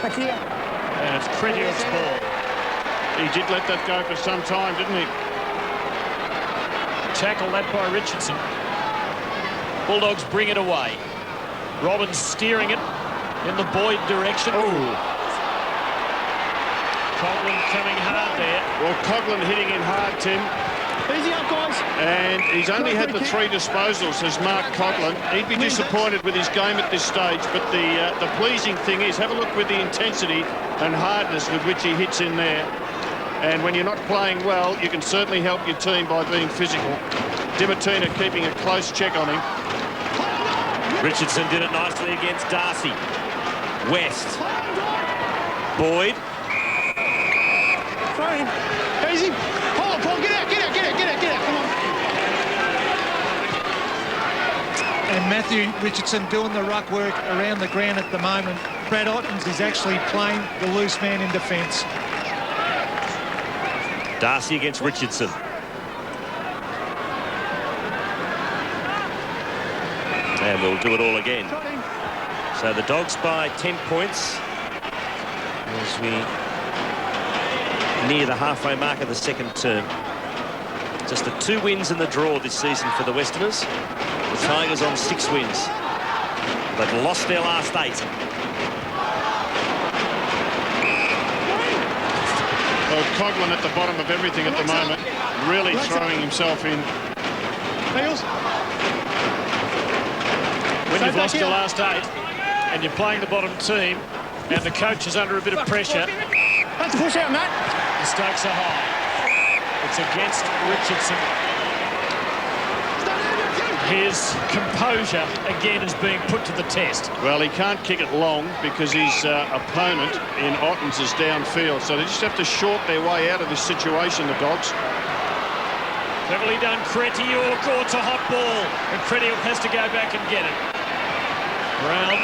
And it's Credio's ball. He did let that go for some time, didn't he? Tackle that by Richardson. Bulldogs bring it away. Robbins steering it in the Boyd direction. Oh. Coghlan coming hard there. Well, Coghlan hitting in hard, Tim. Easy up, guys. And he's only had the 3 disposals as Mark Coghlan. He'd be disappointed with his game at this stage, but the pleasing thing is, have a look with the intensity and hardness with which he hits in there. And when you're not playing well, you can certainly help your team by being physical. Dimatina keeping a close check on him. Richardson did it nicely against Darcy. West. Boyd. Throw him. Easy. Hold on, Paul. Get out, get out, get out, get out, get out. Come on. And Matthew Richardson doing the ruck work around the ground at the moment. Brad Ottens is actually playing the loose man in defence. Darcy against Richardson. And we'll do it all again. So the Dogs by 10 points as we near the halfway mark of the second term. Just the 2 wins in the draw this season for the Westerners. The Tigers on 6 wins, but lost their last 8. Well, Coghlan at the bottom of everything at the moment, really throwing himself in. When you've lost your last 8 and you're playing the bottom team and the coach is under a bit of pressure, Let's push out, Matt. the stakes are high. It's against Richardson. His composure again is being put to the test. Well, he can't kick it long because his opponent in Ottens is downfield, so they just have to short their way out of this situation, the Dogs. Cleverly done. Credio caught a hot ball, and Credio has to go back and get it. Brown.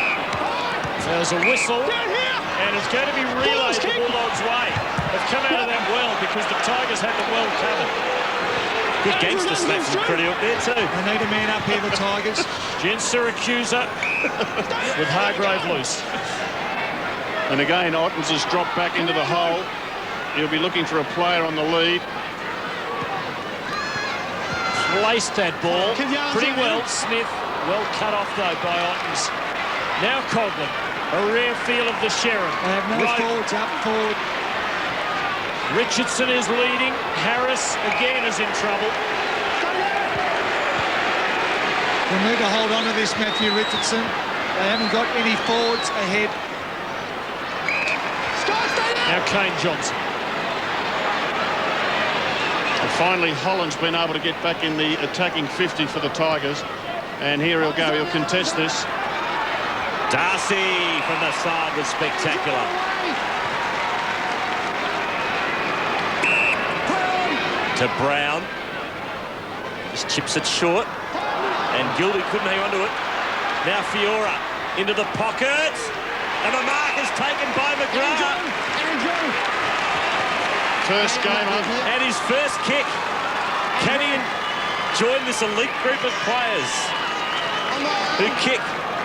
There's a whistle, and it's going to be relayed the Bulldogs' way. They've come out of that well because the Tigers had them well covered. Good gangster slap from Credit up there too. They need a man up here, the Tigers. Jen Siracusa with Hargrave loose. And again, Ottens has dropped back into the hole. He'll be looking for a player on the lead. Placed that ball pretty well. Smith well cut off though by Ottens. Now Coghlan, a rare feel of the Sheriff. They have no forwards up forward. Richardson is leading. Harris again is in trouble. They need to hold on to this, Matthew Richardson. They haven't got any forwards ahead. Now Kane Johnson. And finally, Holland's been able to get back in the attacking 50 for the Tigers. And here he'll go. He'll contest this. Darcy from the side was spectacular. To Brown. Just chips it short. And Gilby couldn't hang on to it. Now Fiora into the pocket. And the mark is taken by McGrath. First game up. And his first kick. Can he join this elite group of players who kick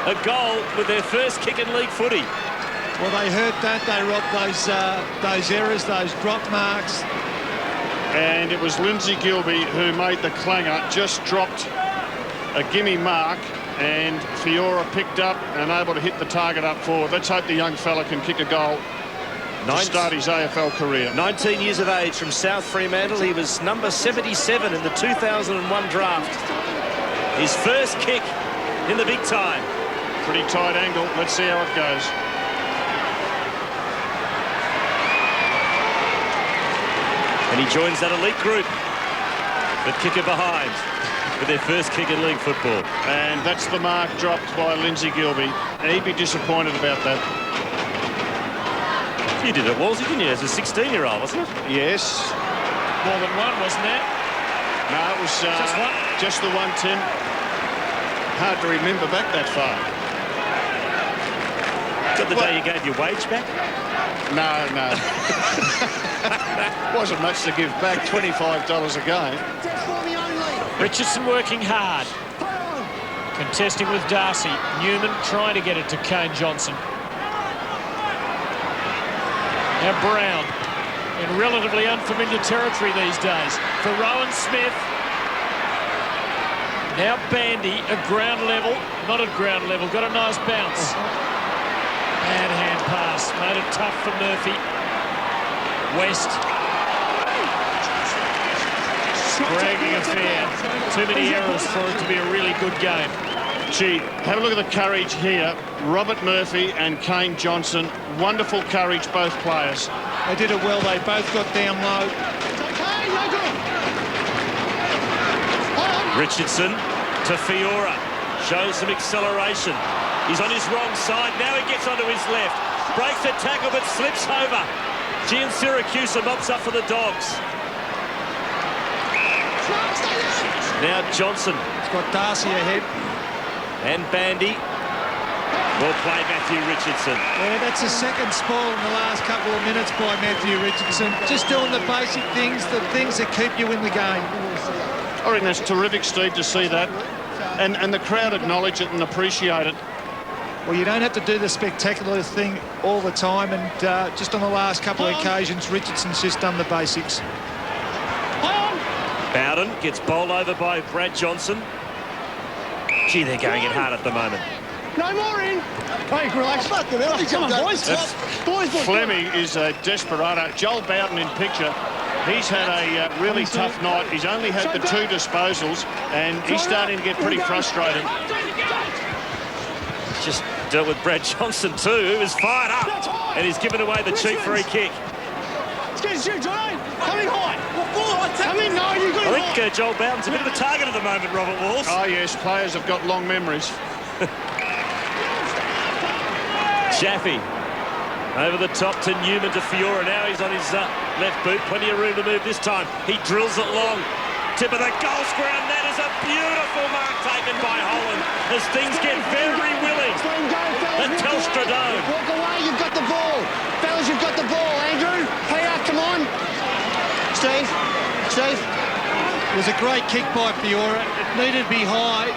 a goal with their first kick in league footy? Well, they hurt, don't they, Rob? Those errors, those drop marks. And it was Lindsay Gilby who made the clanger, just dropped a gimme mark, and Fiora picked up and able to hit the target up forward. Let's hope the young fella can kick a goal to start his AFL career. 19 years of age from South Fremantle. He was number 77 in the 2001 draft. His first kick in the big time. Pretty tight angle. Let's see how it goes. And he joins that elite group. But kicker behind with their first kick in league football. And that's the mark dropped by Lindsay Gilby. He'd be disappointed about that. You did it, Wolsey, didn't you, as a 16-year-old, wasn't it? Yes. More than one, wasn't there? No, it was just one. Just the one, Tim. Hard to remember back that far. Got the day you gave your wage back? No. Wasn't much to give back, $25 a game. Richardson working hard. Contesting with Darcy. Newman trying to get it to Kane Johnson. Now Brown in relatively unfamiliar territory these days for Rowan Smith. Now Bandy at ground level, not at ground level, got a nice bounce. And hand pass, made it tough for Murphy. West. Bragging affair. Too many errors for it to be a really good game. Gee, have a look at the courage here. Robert Murphy and Kane Johnson. Wonderful courage, both players. They did it well. They both got down low. Richardson to Fiora. Shows some acceleration. He's on his wrong side. Now he gets onto his left. Breaks the tackle but slips over. Gian Syracuse mops up for the Dogs. Now Johnson. It's got Darcy ahead. And Bandy. Well played, Matthew Richardson. Yeah, that's a second spoil in the last couple of minutes by Matthew Richardson. Just doing the basic things, the things that keep you in the game. I reckon that's terrific, Steve, to see that. And the crowd acknowledge it and appreciate it. Well, you don't have to do the spectacular thing all the time, and just on the last couple of occasions, Richardson's just done the basics. Bowden gets bowled over by Brad Johnson. Gee, they're going it hard at the moment. No more in. Hey, relax. Come on, boys. Boys. Fleming is a desperado. Joel Bowden in picture. He's had a really tough night. He's only had the 2 disposals, and he's starting to get pretty frustrated. Just dealt with Brad Johnson too, who is fired up, and he's given away the cheap free kick. Let's get you, Johnny. Come in high. Come in, no, you've got I think Joel Bowden's a bit of a target at the moment, Robert Walls. Oh, yes, players have got long memories. Chaffee over the top to Newman to Fiora. Now he's on his left boot. Plenty of room to move this time. He drills it long. Tip of the goal square, and that is a beautiful mark taken by Holland as things get very willing at Telstra Dome. Walk away, you've got the ball. Fellas, you've got the ball. Andrew, Peter, come on. Steve. It was a great kick by Fiora. It needed to be high.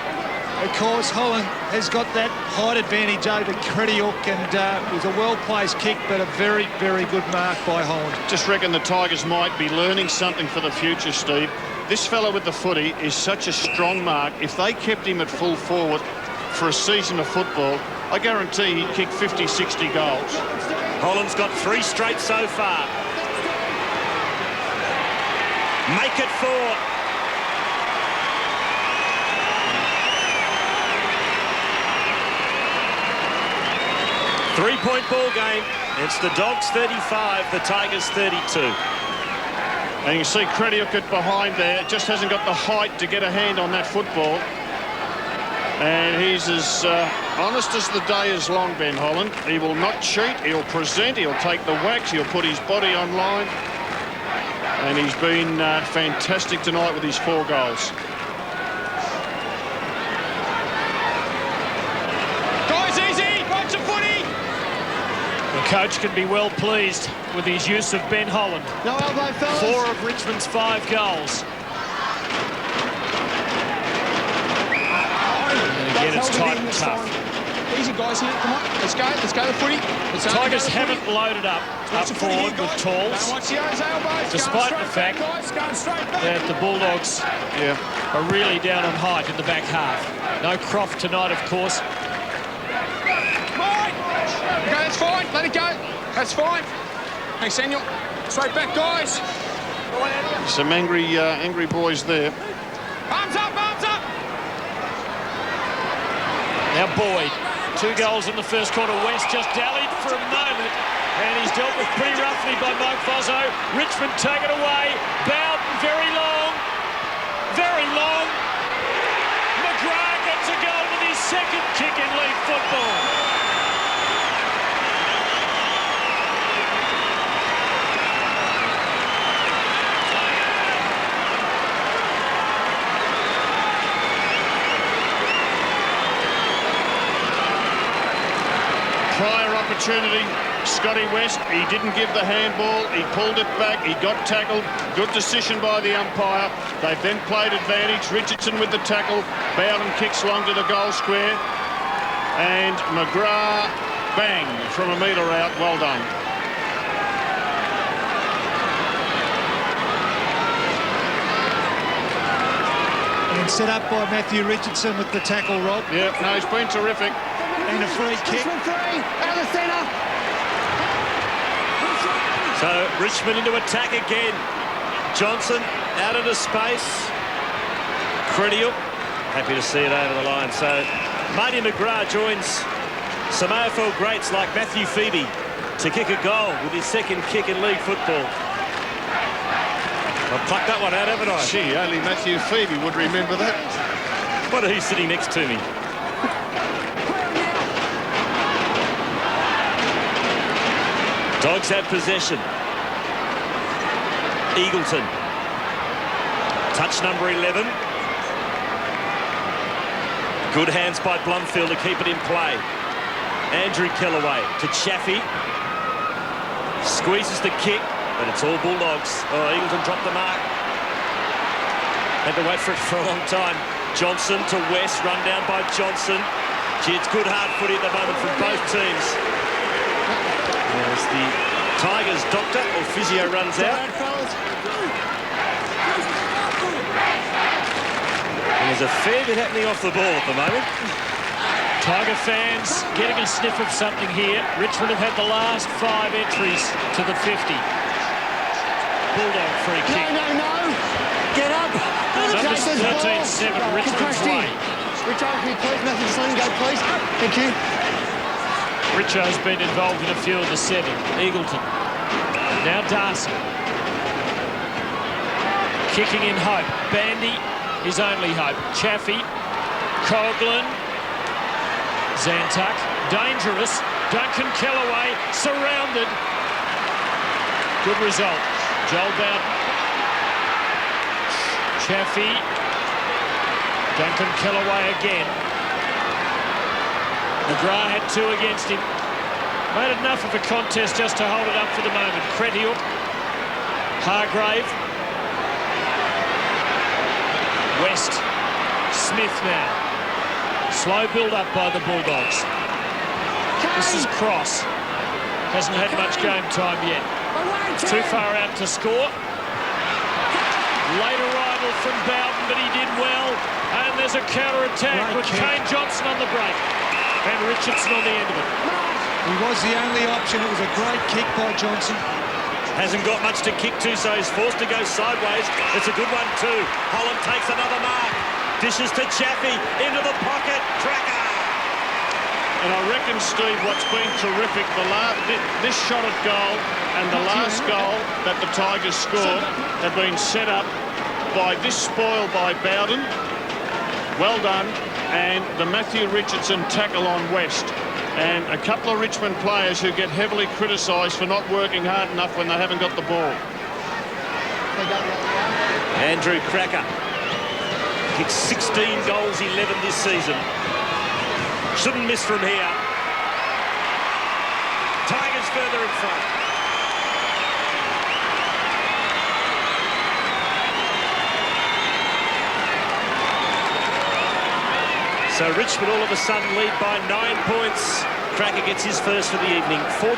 Of course, Holland has got that height advantage over Krediuk, and it was a well-placed kick, but a very, very good mark by Holland. Just reckon the Tigers might be learning something for the future, Steve. This fella with the footy is such a strong mark. If they kept him at full forward for a season of football, I guarantee he'd kick 50, 60 goals. Holland's got 3 straight so far. Make it 4. Three-point ball game. It's the Dogs 35, the Tigers 32. And you see Krediuk at behind there. Just hasn't got the height to get a hand on that football. And he's as honest as the day is long, Ben Holland. He will not cheat. He'll present. He'll take the whacks. He'll put his body on line. And he's been fantastic tonight with his 4 goals. Guys, easy. Watch the footy. The coach can be well pleased with his use of Ben Holland. No elbow, fellas. 4 of Richmond's 5 goals. And again, it's tight and tough. Easy, guys, here. Come on. Let's go, the footy. Tigers haven't loaded up forward with talls, despite the fact that the Bulldogs are really down on height in the back half. No Croft tonight, of course. Okay, that's fine. Let it go. That's fine. Thanks, Daniel. Straight back, guys. Some angry boys there. Arms up, arms up. Now Boyd. 2 goals in the first quarter. West just dallied for a moment, and he's dealt with pretty roughly by Mike Fozzo. Richmond take it away. Bowden very long. McGrath gets a goal with his 2nd kick in league football. Prior opportunity, Scotty West, he didn't give the handball, he pulled it back, he got tackled, good decision by the umpire. They've then played advantage, Richardson with the tackle, Bowden kicks long to the goal square, and McGrath, bang, from a metre out, well done. And set up by Matthew Richardson with the tackle, Rob. Yeah, no, he's been terrific. And a free kick. Richmond 3, out of the centre. So Richmond into attack again. Johnson out into space. Credial, happy to see it over the line. So Marty McGrath joins some AFL greats like Matthew Phoebe to kick a goal with his second kick in league football. I've plucked that one out, haven't I? Gee, only Matthew Phoebe would remember that. What are he sitting next to me? Dogs have possession. Eagleton. Touch number 11. Good hands by Blumfield to keep it in play. Andrew Kellaway to Chaffee. Squeezes the kick, but it's all Bulldogs. Oh, Eagleton dropped the mark. Had to wait for it for a long time. Johnson to West, run down by Johnson. Gee, it's good hard footy at the moment from both teams. As the Tigers doctor or physio runs out. And there's a fair bit happening off the ball at the moment. Tiger fans getting a sniff of something here. Richmond have had the last 5 entries to the 50. Bulldog free kick. No. Get up. Numbers 13-7, Richmond's way. Richo, can you please, Matthew Sling, go please. Thank you. Richo's been involved in a few of the 7. Eagleton. Now Darcy. Kicking in hope. Bandy, his only hope. Chaffee. Coughlin. Zantuck. Dangerous. Duncan Kellaway. Surrounded. Good result. Joel Bowden. Chaffee. Duncan Kellaway again. McGrath had 2 against him. Made enough of a contest just to hold it up for the moment. Cretial. Hargrave. West. Smith now. Slow build-up by the Bulldogs. This is Cross. Hasn't had much game time yet. Too far out to score. Late arrival from Bowden, but he did well. And there's a counter-attack with Kane Johnson on the break. And Richardson on the end of it. He was the only option. It was a great kick by Johnson. Hasn't got much to kick to, so he's forced to go sideways. It's a good one too. Holland takes another mark. Dishes to Chaffee. Into the pocket. Cracker. And I reckon, Steve, what's been terrific, this shot at goal and the last goal that the Tigers scored have been set up by this spoil by Bowden. Well done. And the Matthew Richardson tackle on West. And a couple of Richmond players who get heavily criticised for not working hard enough when they haven't got the ball. Andrew Cracker. Kicked 16 goals, 11 this season. Shouldn't miss from here. Tigers further in front. So Richmond all of a sudden lead by 9 points. Cracker gets his first for the evening. 44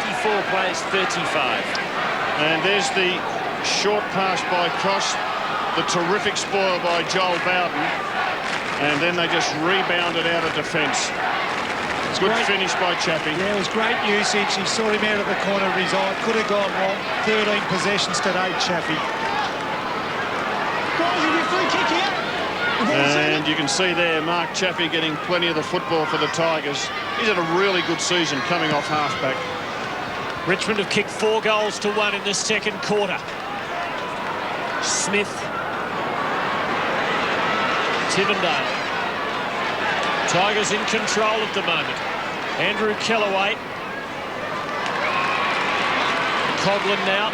plays, 35. And there's the short pass by Cross. The terrific spoil by Joel Bowden. And then they just rebounded out of defence. Good finish by Chaffee. Yeah, it was great usage. He saw him out of the corner of his eye. Could have gone wrong. 13 possessions today, Chaffee. Guys, you get free kick here. And you can see there Mark Chaffee getting plenty of the football for the Tigers. He's had a really good season coming off halfback. Richmond have kicked 4 goals to 1 in this second quarter. Smith. Tivendale. Tigers in control at the moment. Andrew Kellaway. Coughlin now.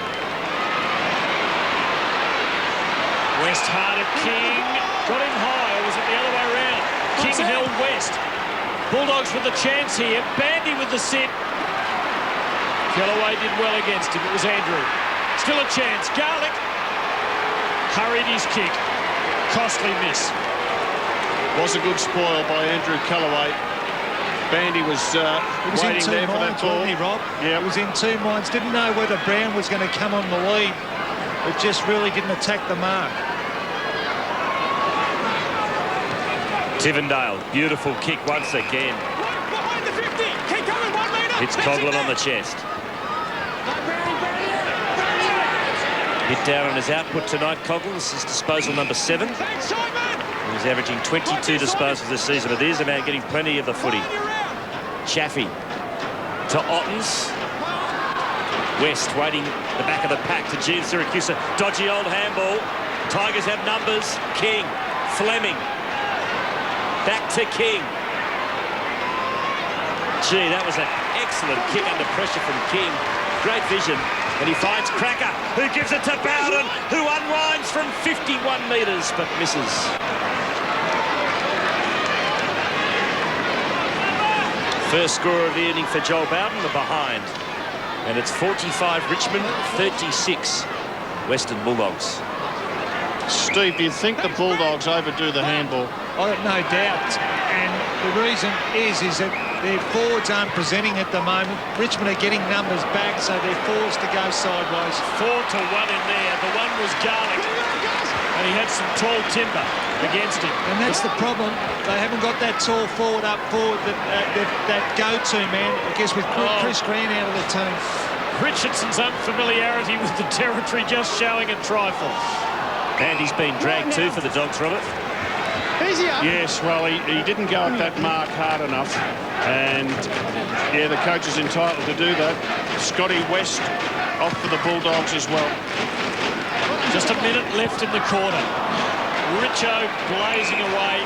West hard at King. Got him high, or was it the other way around? King held West. Bulldogs with the chance here. Bandy with the sit. Kellaway did well against him. It was Andrew. Still a chance. Garlick hurried his kick. Costly miss. Was a good spoil by Andrew Kellaway. Bandy was waiting there for that ball. Wasn't he, Rob? Yeah. It was in 2 minds. Didn't know whether Brown was going to come on the lead. It just really didn't attack the mark. Tivendale, beautiful kick once again. Behind the 50. Keep coming, 1 metre. Hits Coughlin on the chest. Hit down on his output tonight, Coughlin. This is disposal number 7. He's averaging 22 disposals this season. But there's a man getting plenty of the footy. Chaffee to Ottens. West waiting the back of the pack to Gene Siracusa. Dodgy old handball. Tigers have numbers. King. Fleming. Back to King. Gee, that was an excellent kick under pressure from King. Great vision. And he finds Cracker, who gives it to Bowden, who unwinds from 51 metres, but misses. First score of the evening for Joel Bowden, the behind. And it's 45 Richmond, 36 Western Bulldogs. Steve, do you think the Bulldogs overdo the handball? I've got no doubt. And the reason is that their forwards aren't presenting at the moment. Richmond are getting numbers back, so they're forced to go sideways. 4 to 1 in there. The one was Garlic, and he had some tall timber against him. And that's the problem. They haven't got that tall forward up forward, that go-to man, I guess, with Chris Green out of the team. Richardson's unfamiliarity with the territory just showing a trifle. And he's been dragged too for the Dogs, Robert. Yes, well, he didn't go at that mark hard enough. And, yeah, the coach is entitled to do that. Scotty West off for the Bulldogs as well. Just a minute left in the quarter. Richo blazing away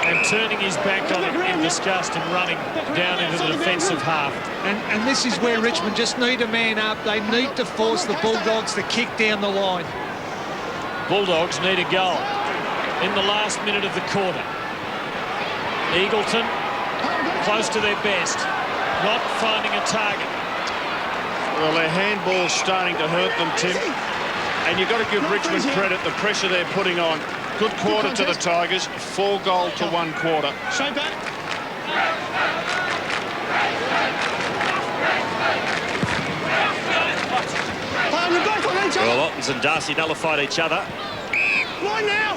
and turning his back on it in disgust and running down into the defensive half. And this is where Richmond just need a man up. They need to force the Bulldogs to kick down the line. Bulldogs need a goal in the last minute of the quarter. Eagleton close to their best, not finding a target. Well, their handball's starting to hurt them, Tim. And you've got to give Richmond credit, the pressure they're putting on. Good quarter to the Tigers, 4 goal to 1 quarter. Straight back. Well, Ottens and Darcy nullified each other. Line now.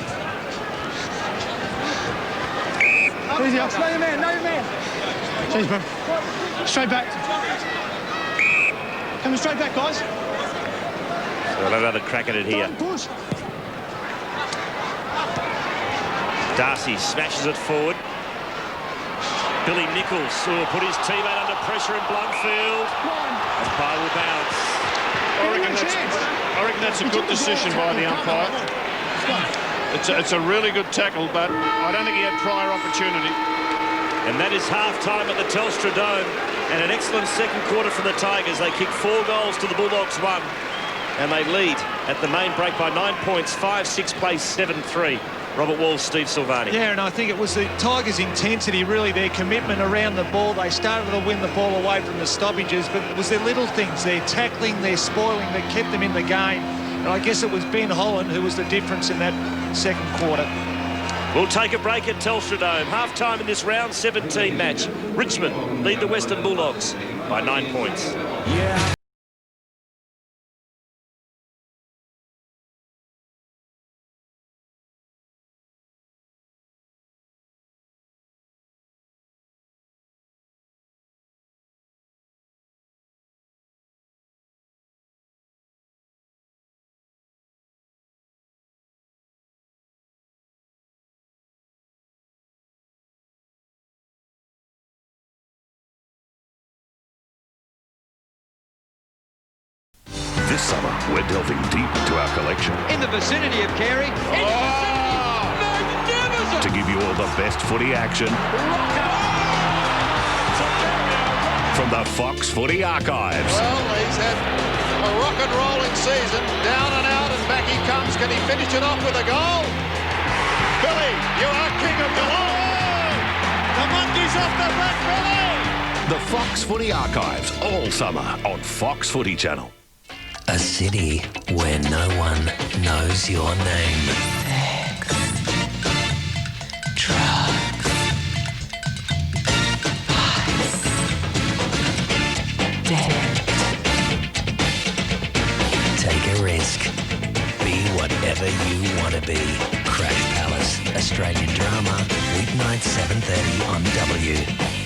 Easy up. Know your man. Know your man. Jeez, bro. Straight back. Coming straight back, guys. We'll have another crack at it here. Push. Darcy smashes it forward. Billy Nichols will put his teammate under pressure in Blundfield. Umpire will bounce. I reckon that's a good decision by the umpire. It's a really good tackle, but I don't think he had prior opportunity. And that is half-time at the Telstra Dome. And an excellent second quarter from the Tigers. They kick 4 goals to the Bulldogs 1. And they lead at the main break by 9 points, 5-6 plays 7-3. Robert Walls, Steve Silvani. Yeah, and I think it was the Tigers' intensity, really, their commitment around the ball. They started to win the ball away from the stoppages, but it was their little things, their tackling, their spoiling that kept them in the game. And I guess it was Ben Holland who was the difference in that second quarter. We'll take a break at Telstra Dome. Half-time in this round 17 match. Richmond lead the Western Bulldogs by 9 points. Yeah. This summer, we're delving deep into our collection. In the vicinity of Carey. Magnificent! To give you all the best footy action from the Fox Footy Archives. Well, he's had a rock and rolling season. Down and out, and back he comes. Can he finish it off with a goal? Billy, you are king of Geelong! The monkey's off the back, Billy! The Fox Footy Archives, all summer on Fox Footy Channel. A city where no one knows your name. Sex. Drugs. Vice. Debt. Take a risk. Be whatever you want to be. Crash Palace. Plus Australian drama, weeknight 7:30 on W.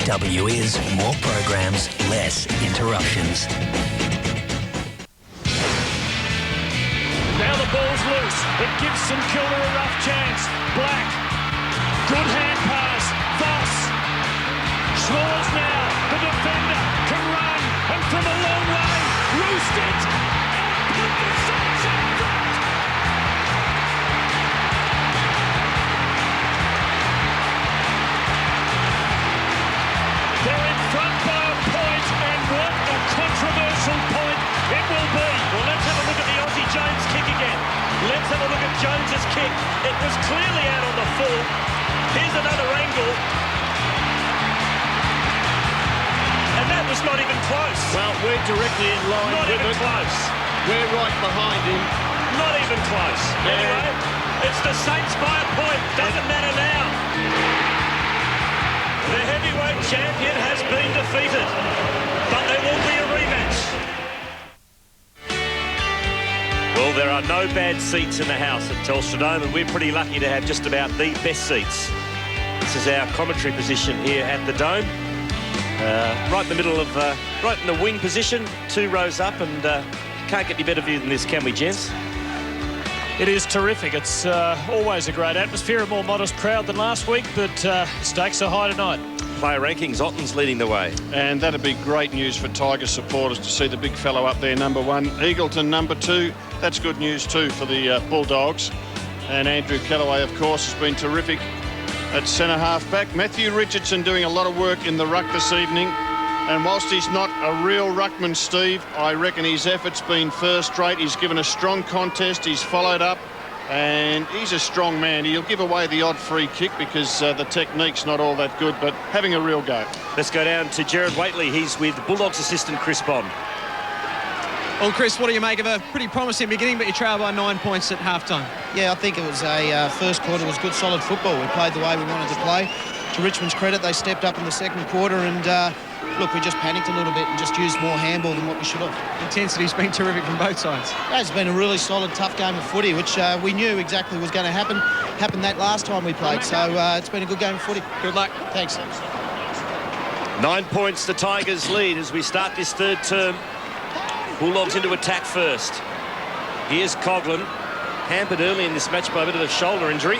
W is more programs, less interruptions. Now the ball's loose. It gives St Kilda a rough chance. Black. Good hand pass. Voss. Schwarz now. The defender can run. And from a long way, roost it. And put the sides in front. They're in front by a point, and what a controversial point it will be. Well, let's have a look at the Aussie Jones kick again. Let's have a look at Jones's kick. It was clearly out on the full. Here's another angle. And that was not even close. Well, we're directly in line Not with even it. close. We're right behind him. Not even close. Anyway, it's the Saints by a point. Doesn't matter now. The heavyweight champion has been defeated. But there will be a rematch. Well, there are no bad seats in the house at Telstra Dome, and we're pretty lucky to have just about the best seats. This is our commentary position here at the Dome. Right in the middle of, right in the wing position, 2 rows up, and can't get any better view than this, can we, gents? It is terrific. It's always a great atmosphere, a more modest crowd than last week, but stakes are high tonight. Player rankings, Otten's leading the way. And that'd be great news for Tigers supporters to see the big fellow up there, number 1. Eagleton, number 2. That's good news too for the Bulldogs. And Andrew Kellaway, of course, has been terrific at centre half back. Matthew Richardson doing a lot of work in the ruck this evening. And whilst he's not a real ruckman, Steve, I reckon his effort's been first rate. He's given a strong contest. He's followed up. And he's a strong man. He'll give away the odd free kick because the technique's not all that good, but having a real go. Let's go down to Gerard Waitley. He's with Bulldogs assistant Chris Bond. Well, Chris, what do you make of a pretty promising beginning, but you trail by 9 points at halftime? Yeah, I think it was a first quarter was good, solid football. We played the way we wanted to play. To Richmond's credit, they stepped up in the second quarter and, look, we just panicked a little bit and just used more handball than what we should have. Intensity's been terrific from both sides. Yeah, it's been a really solid, tough game of footy, which we knew exactly was going to happen. Happened that last time we played, so it's been a good game of footy. Good luck. Thanks. 9 points the Tigers lead as we start this third term. Bulldogs into attack first. Here's Coughlin, hampered early in this match by a bit of a shoulder injury.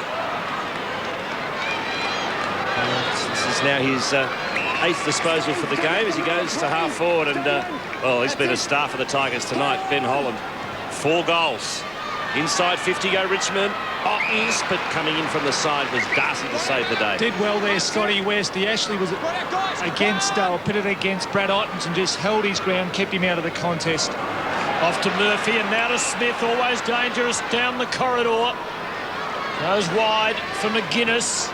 This is now his 8th disposal for the game as he goes to half forward, and well, he's been a star for the Tigers tonight. Ben Holland, 4 goals. Inside 50 go Richmond. Ottens, but coming in from the side was Darcy to save the day. Did well there, Scotty West. He actually was against, or pitted against Brad Ottens and just held his ground, kept him out of the contest. Off to Murphy and now to Smith, always dangerous down the corridor. Goes wide for McGuinness.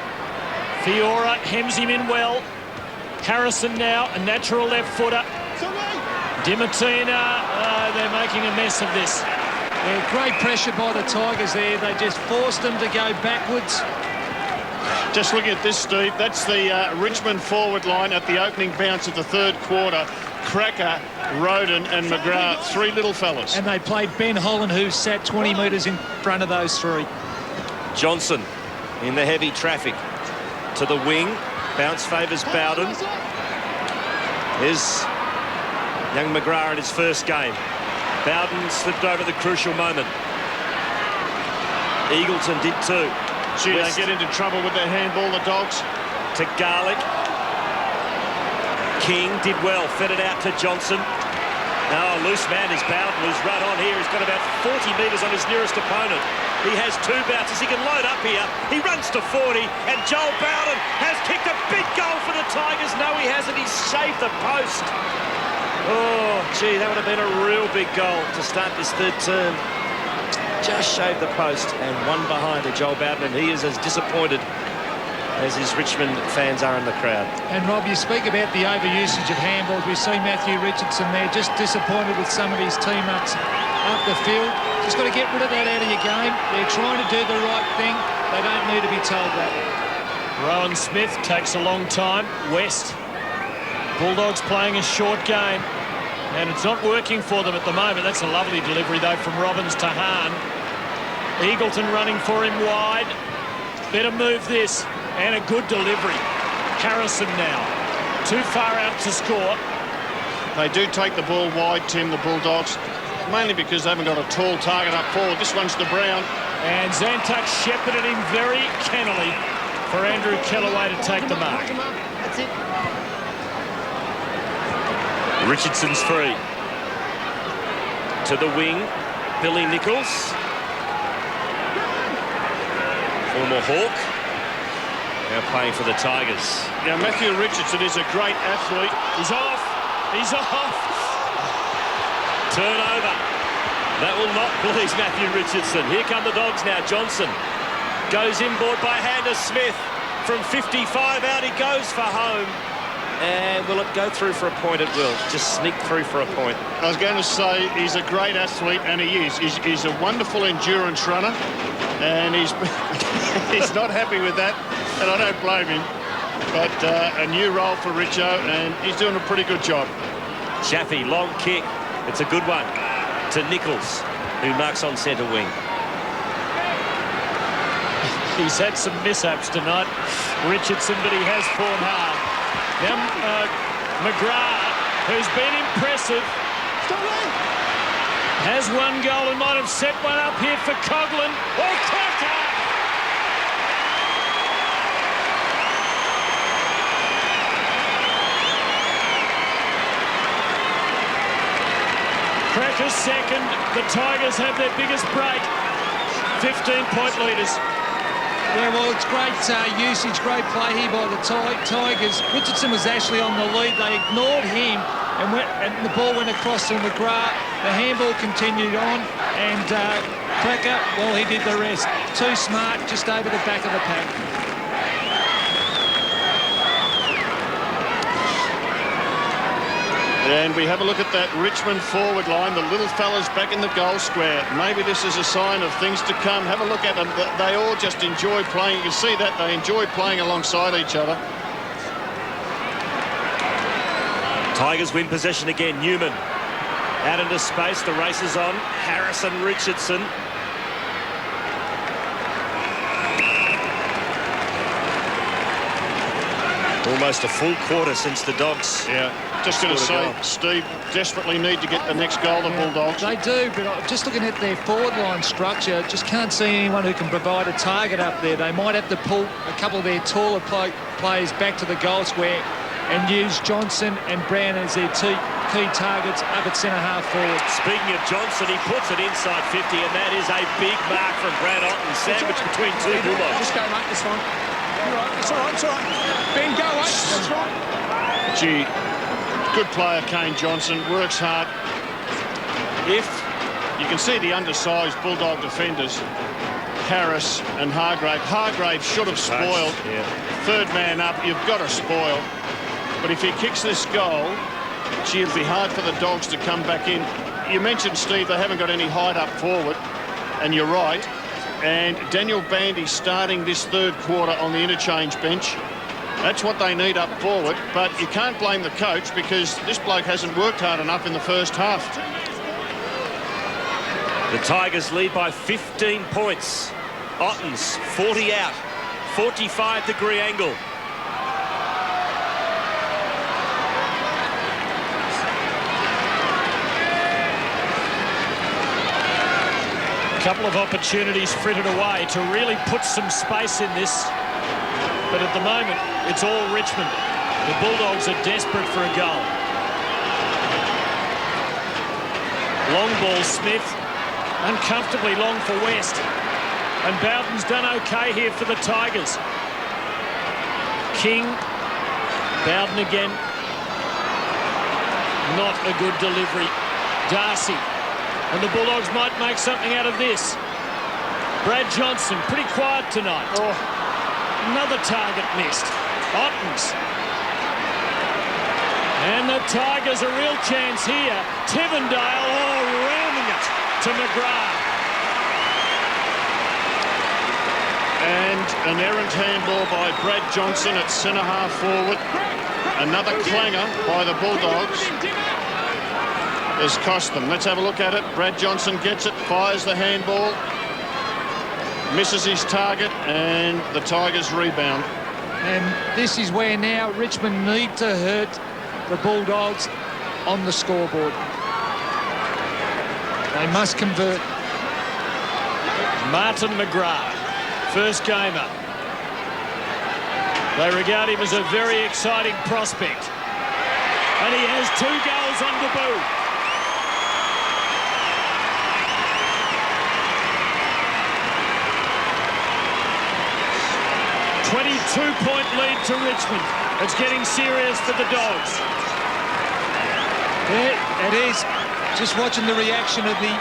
Fiora hems him in well. Harrison now, a natural left footer. Dimatina, they're making a mess of this. Yeah, great pressure by the Tigers there. They just forced them to go backwards. Just looking at this, Steve, that's the Richmond forward line at the opening bounce of the third quarter. Cracker, Roden and McGrath, 3 little fellas. And they played Ben Holland, who sat 20 metres in front of those 3. Johnson in the heavy traffic to the wing. Bounce favours Bowden. Here's young McGrath in his first game. Bowden slipped over the crucial moment. Eagleton did too. Gee, they get into trouble with their handball, the Dogs. To Garlick. King did well, fed it out to Johnson. Now a loose man is Bowden, who's right on here. He's got about 40 metres on his nearest opponent. He has 2 bounces. He can load up here. He runs to 40, and Joel Bowden has kicked a big goal for the Tigers. No, he hasn't. He's shaved the post. Oh, gee, that would have been a real big goal to start this third term. Just shaved the post and one behind to Joel Bowden, and he is as disappointed as his Richmond fans are in the crowd. And Rob, you speak about the overusage of handballs. We see Matthew Richardson there, just disappointed with some of his teammates up the field. Just got to get rid of that out of your game. They're trying to do the right thing. They don't need to be told that. Rowan Smith takes a long time. West. Bulldogs playing a short game. And it's not working for them at the moment. That's a lovely delivery, though, from Robbins to Hahn. Eagleton running for him wide. Better move this. And a good delivery. Harrison now. Too far out to score. They do take the ball wide, Tim, the Bulldogs, mainly because they haven't got a tall target up forward. This one's to Brown. And Zantuck shepherded him very cannily for Andrew Kellaway to take the mark. That's it. Richardson's free. To the wing, Billy Nichols. Former Hawk. Now playing for the Tigers. Now, Matthew Richardson is a great athlete. He's off. He's off. Turnover. That will not please Matthew Richardson. Here come the Dogs now. Johnson goes inboard by Hannah Smith. From 55 out, he goes for home. And will it go through for a point? It will. Just sneak through for a point. I was going to say he's a great athlete, and he is. He's a wonderful endurance runner, and he's he's not happy with that, and I don't blame him. But a new role for Richo, and he's doing a pretty good job. Chaffee, long kick. It's a good one to Nichols, who marks on centre wing. He's had some mishaps tonight, Richardson, but he has fought hard. Now McGrath, who's been impressive, has one goal and might have set one up here for Coughlin. Oh, cracker! Cracker's second. The Tigers have their biggest break. 15-point leaders. Yeah, well, it's great usage, great play here by the Tigers. Richardson was actually on the lead. They ignored him, and the ball went across to McGrath. The handball continued on, and Cracker, well, he did the rest. Too smart, just over the back of the pack. And we have a look at that Richmond forward line. The little fellas back in the goal square. Maybe this is a sign of things to come. Have a look at them. They all just enjoy playing. You can see that. They enjoy playing alongside each other. Tigers win possession again. Newman out into space. The race is on. Harrison, Richardson. Almost a full quarter since the Dogs. Yeah, just going to say, Steve, desperately need to get the next goal, the Bulldogs. They do, but just looking at their forward line structure, just can't see anyone who can provide a target up there. They might have to pull a couple of their taller players back to the goal square and use Johnson and Brown as their two key targets up at centre-half forward. Speaking of Johnson, he puts it inside 50, and that is a big mark from Brad Otten, sandwiched between two Bulldogs. Just go, mate, this one. You're right, it's all right, it's all right. Ben, go, mate, that's right. Gee, good player, Kane Johnson, works hard. If you can see the undersized Bulldog defenders, Harris and Hargrave. Hargrave should have spoiled. Yeah. Third man up, you've got to spoil. But if he kicks this goal, gee, it'll be hard for the Dogs to come back in. You mentioned, Steve, they haven't got any height up forward, and you're right. And Daniel Bandy starting this third quarter on the interchange bench. That's what they need up forward, but you can't blame the coach because this bloke hasn't worked hard enough in the first half. The Tigers lead by 15 points. Otten's 40 out, 45-degree angle. Couple of opportunities frittered away to really put some space in this, but at the moment it's all Richmond. The Bulldogs are desperate for a goal. Long ball, Smith, uncomfortably long for West, and Bowden's done okay here for the Tigers. King, Bowden again, not a good delivery. Darcy. And the Bulldogs might make something out of this. Brad Johnson, pretty quiet tonight. Oh, another target missed. Ottens. And the Tigers a real chance here. Tivendale, rounding it to McGrath. And an errant handball by Brad Johnson at centre-half forward. Another clanger by the Bulldogs has cost them. Let's have a look at it. Brad Johnson gets it, fires the handball. misses his target, and the Tigers rebound. And this is where now Richmond need to hurt the Bulldogs on the scoreboard. They must convert. Martin McGrath, first gamer. They regard him as a very exciting prospect. And he has 2 goals on debut. A 22-point lead to Richmond. It's getting serious for the Dogs. Yeah, it is. Just watching the reaction of the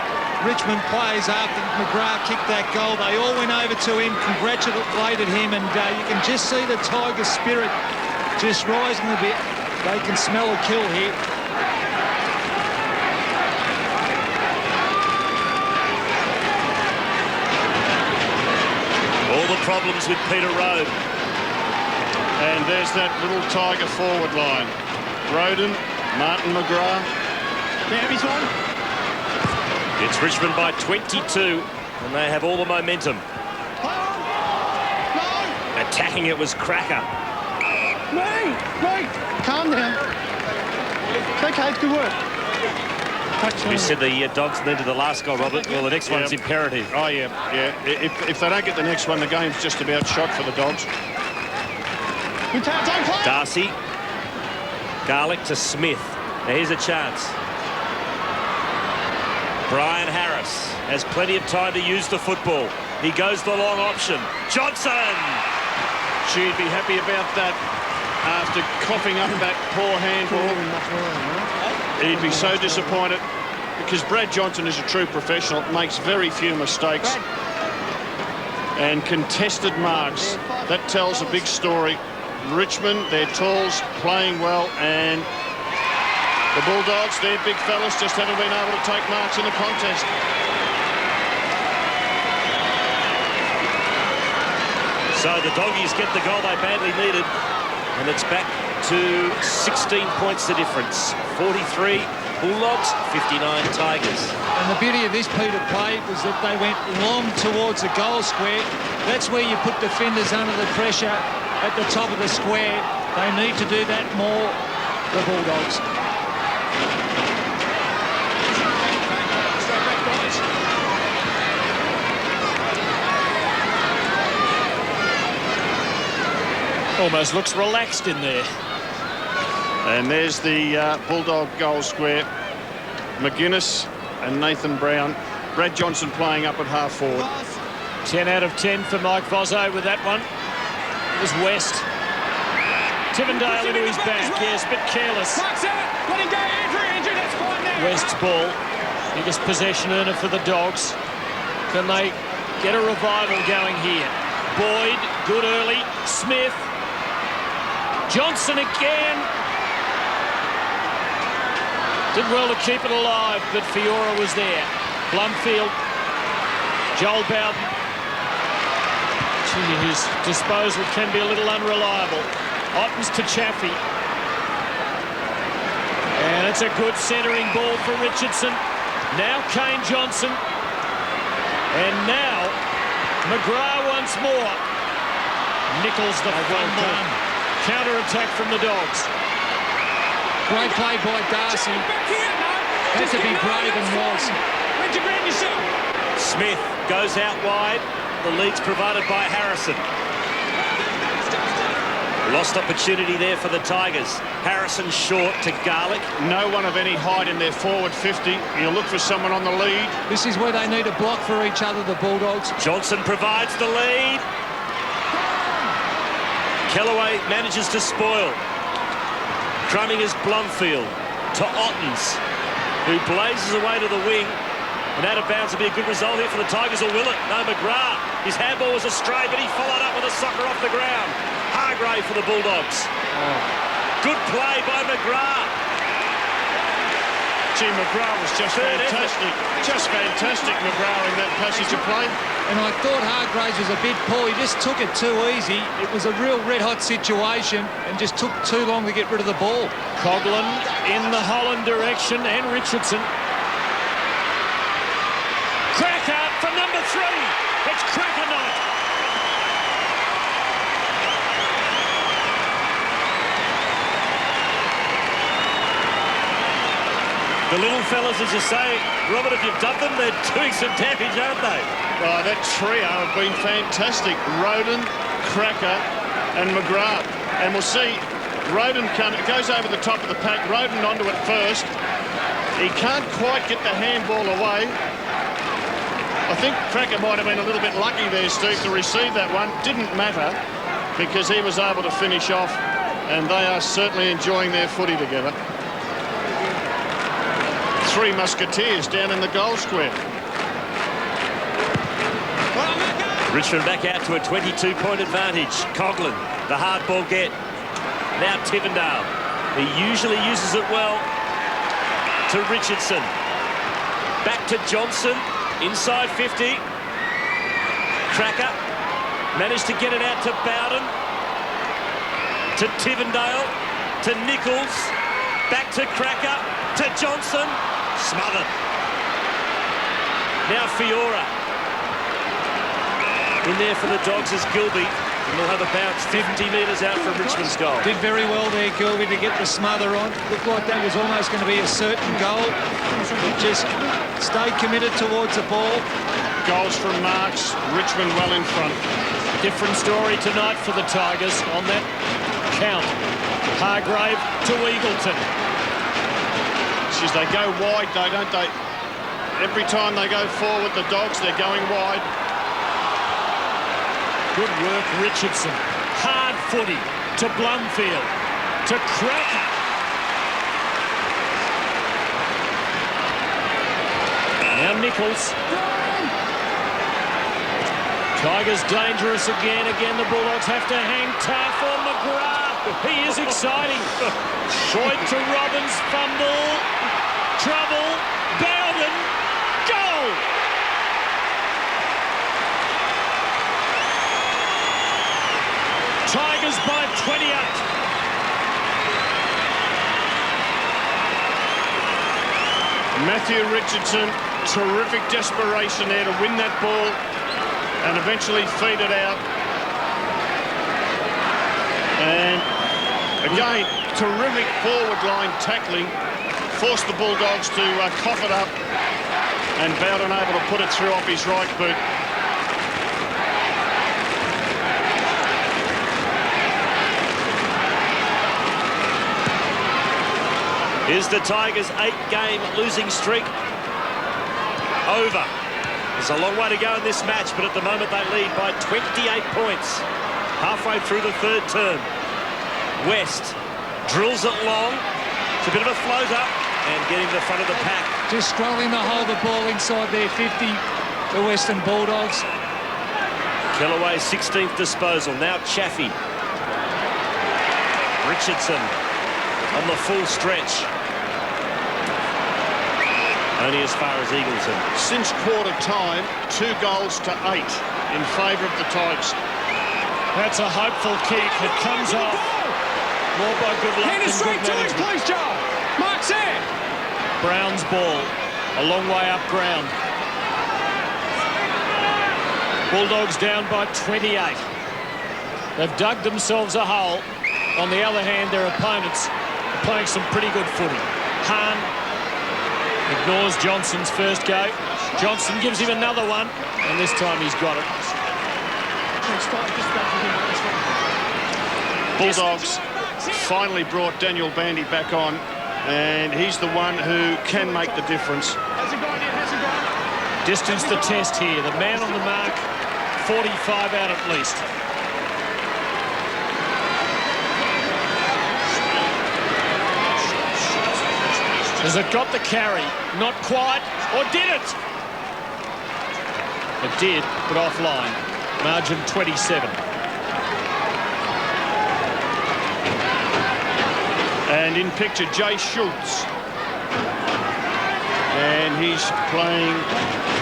Richmond players after McGrath kicked that goal. They all went over to him, congratulated him, and you can just see the Tigers' spirit just rising a bit. They can smell a kill here. All the problems with Peter Rowe. And there's that little Tiger forward line. Roden, Martin McGrath. There he's on. It's Richmond by 22, and they have all the momentum. No. Attacking it was Cracker. Right. Calm down. It's okay, it's good work. You said the Dogs needed the last goal, Robert. Well, the next one's imperative. Oh, yeah. If they don't get the next one, the game's just about shot for the Dogs. Don't play. Darcy. Garlick to Smith. Now here's a chance. Brian Harris has plenty of time to use the football. He goes the long option. Johnson! She'd be happy about that after coughing up that poor handball. He'd be so disappointed because Brad Johnson is a true professional, makes very few mistakes. And contested marks, that tells a big story. Richmond, their talls playing well, and the Bulldogs, their big fellas, just haven't been able to take marks in the contest. So the Doggies get the goal they badly needed, and it's back to 16 points the difference. 43 Bulldogs, 59 Tigers. And the beauty of this Peter play was that they went long towards the goal square. That's where you put defenders under the pressure at the top of the square. They need to do that more, the Bulldogs. Almost looks relaxed in there. And there's the Bulldog goal square. McGuinness and Nathan Brown. Brad Johnson playing up at half forward. 10 out of 10 for Mike Vozzo with that one. It was West. Tivendale into his back. Yes, but careless. West's ball. Biggest possession earner for the Dogs. Can they get a revival going here? Boyd, good early. Smith. Johnson again. Did well to keep it alive, but Fiora was there. Blumfield. Joel Bowden. Gee, his disposal can be a little unreliable. Ottens to Chaffee. And it's a good centering ball for Richardson. Now Kane Johnson. And now McGrath once more. Nichols the fumble. Counter-attack from the Dogs. Great play by Darcy. Had to be brave and was. Where'd you grab yourself? Smith goes out wide. The lead's provided by Harrison. Lost opportunity there for the Tigers. Harrison short to Garlick. No one of any height in their forward 50. You'll look for someone on the lead. This is where they need a block for each other, the Bulldogs. Johnson provides the lead. Kellaway manages to spoil. Crumming is Blumfield to Ottens, who blazes away to the wing. And out of bounds will be a good result here for the Tigers, or will it? No, McGrath. His handball was astray, but he followed up with a soccer off the ground. Hargrave for the Bulldogs. Good play by McGrath. Gee, McGrath was just fantastic. Just fantastic, McGrath, in that passage of play. And I thought Hargraves was a bit poor. He just took it too easy. It was a real red-hot situation and just took too long to get rid of the ball. Coughlin in the Holland direction and Richardson. Cracker from number 3. It's cracker night. The little fellas, as you say, Robert, if you've done them, they're doing some damage, aren't they? Oh, that trio have been fantastic. Roden, Cracker and McGrath. And we'll see Roden goes over the top of the pack. Roden onto it first. He can't quite get the handball away. I think Cracker might have been a little bit lucky there, Steve, to receive that one. Didn't matter because he was able to finish off, and they are certainly enjoying their footy together. Three Musketeers down in the goal square. Richmond back out to a 22-point advantage. Coughlin, the hard ball get. Now Tivendale. He usually uses it well to Richardson. Back to Johnson. Inside 50. Cracker managed to get it out to Bowden. To Tivendale. To Nichols. Back to Cracker. To Johnson. Smothered. Now Fiora. In there for the Dogs is Gilby. And we'll have a bounce 50 metres out from Richmond's goal. Did very well there, Gilby, to get the smother on. Looked like that was almost going to be a certain goal. But just stayed committed towards the ball. Goals from Marks. Richmond well in front. Different story tonight for the Tigers on that count. Hargrave to Eagleton. They go wide, though, don't they? Every time they go forward, the Dogs, they're going wide. Good work, Richardson. Hard footy to Blumfield. To Cracker. Now Nichols. Tigers dangerous again. Again, the Bulldogs have to hang tough on McGrath. He is exciting. Floyd to Robbins. Fumble. Trouble. Bowden. Goal! Tigers by 28. Matthew Richardson, terrific desperation there to win that ball and eventually feed it out. And again, terrific forward line tackling. Forced the Bulldogs to cough it up, and Bowden able to put it through off his right boot. Is the Tigers' 8-game losing streak over? There's a long way to go in this match, but at the moment they lead by 28 points. Halfway through the third term. West drills it long. It's a bit of a floater. And getting to the front of the pack. Just struggling to hold the ball inside their 50, the Western Bulldogs. Kellaway's 16th disposal. Now Chaffee. Richardson on the full stretch. Only as far as Eagleton. Since quarter time, 2 goals to 8 in favour of the Tigers. That's a hopeful kick. It comes off. More by good luck than good management. Please, Joe. Mark's in. Brown's ball, a long way up ground. Bulldogs down by 28. They've dug themselves a hole. On the other hand, their opponents are playing some pretty good footy. Hahn ignores Johnson's first go. Johnson gives him another one, and this time he's got it. Bulldogs finally brought Daniel Bandy back on, and he's the one who can make the difference. Distance the test here. The man on the mark, 45 out at least. Has it got the carry? Not quite. Or did it? It did, but offline. Margin 27. And in picture, Jay Schultz. And he's playing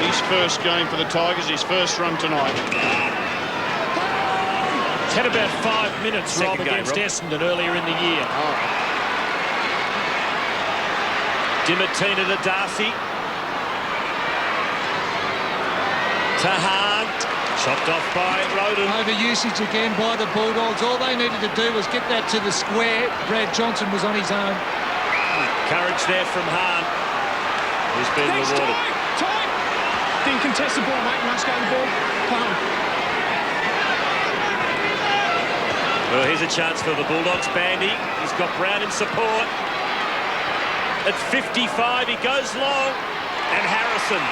his first game for the Tigers, his first run tonight. It's had about 5 minutes, Rob, against Essendon earlier in the year. Dimatina to Darcy. To Hahn. Chopped off by Roden. Overusage again by the Bulldogs. All they needed to do was get that to the square. Brad Johnson was on his own. Courage there from Hahn, who's been rewarded. Time! Didn't contest the ball, mate. Must go the ball. Home. Well, here's a chance for the Bulldogs. Bandy, he's got Brown in support. At 55, he goes long. And Harrison.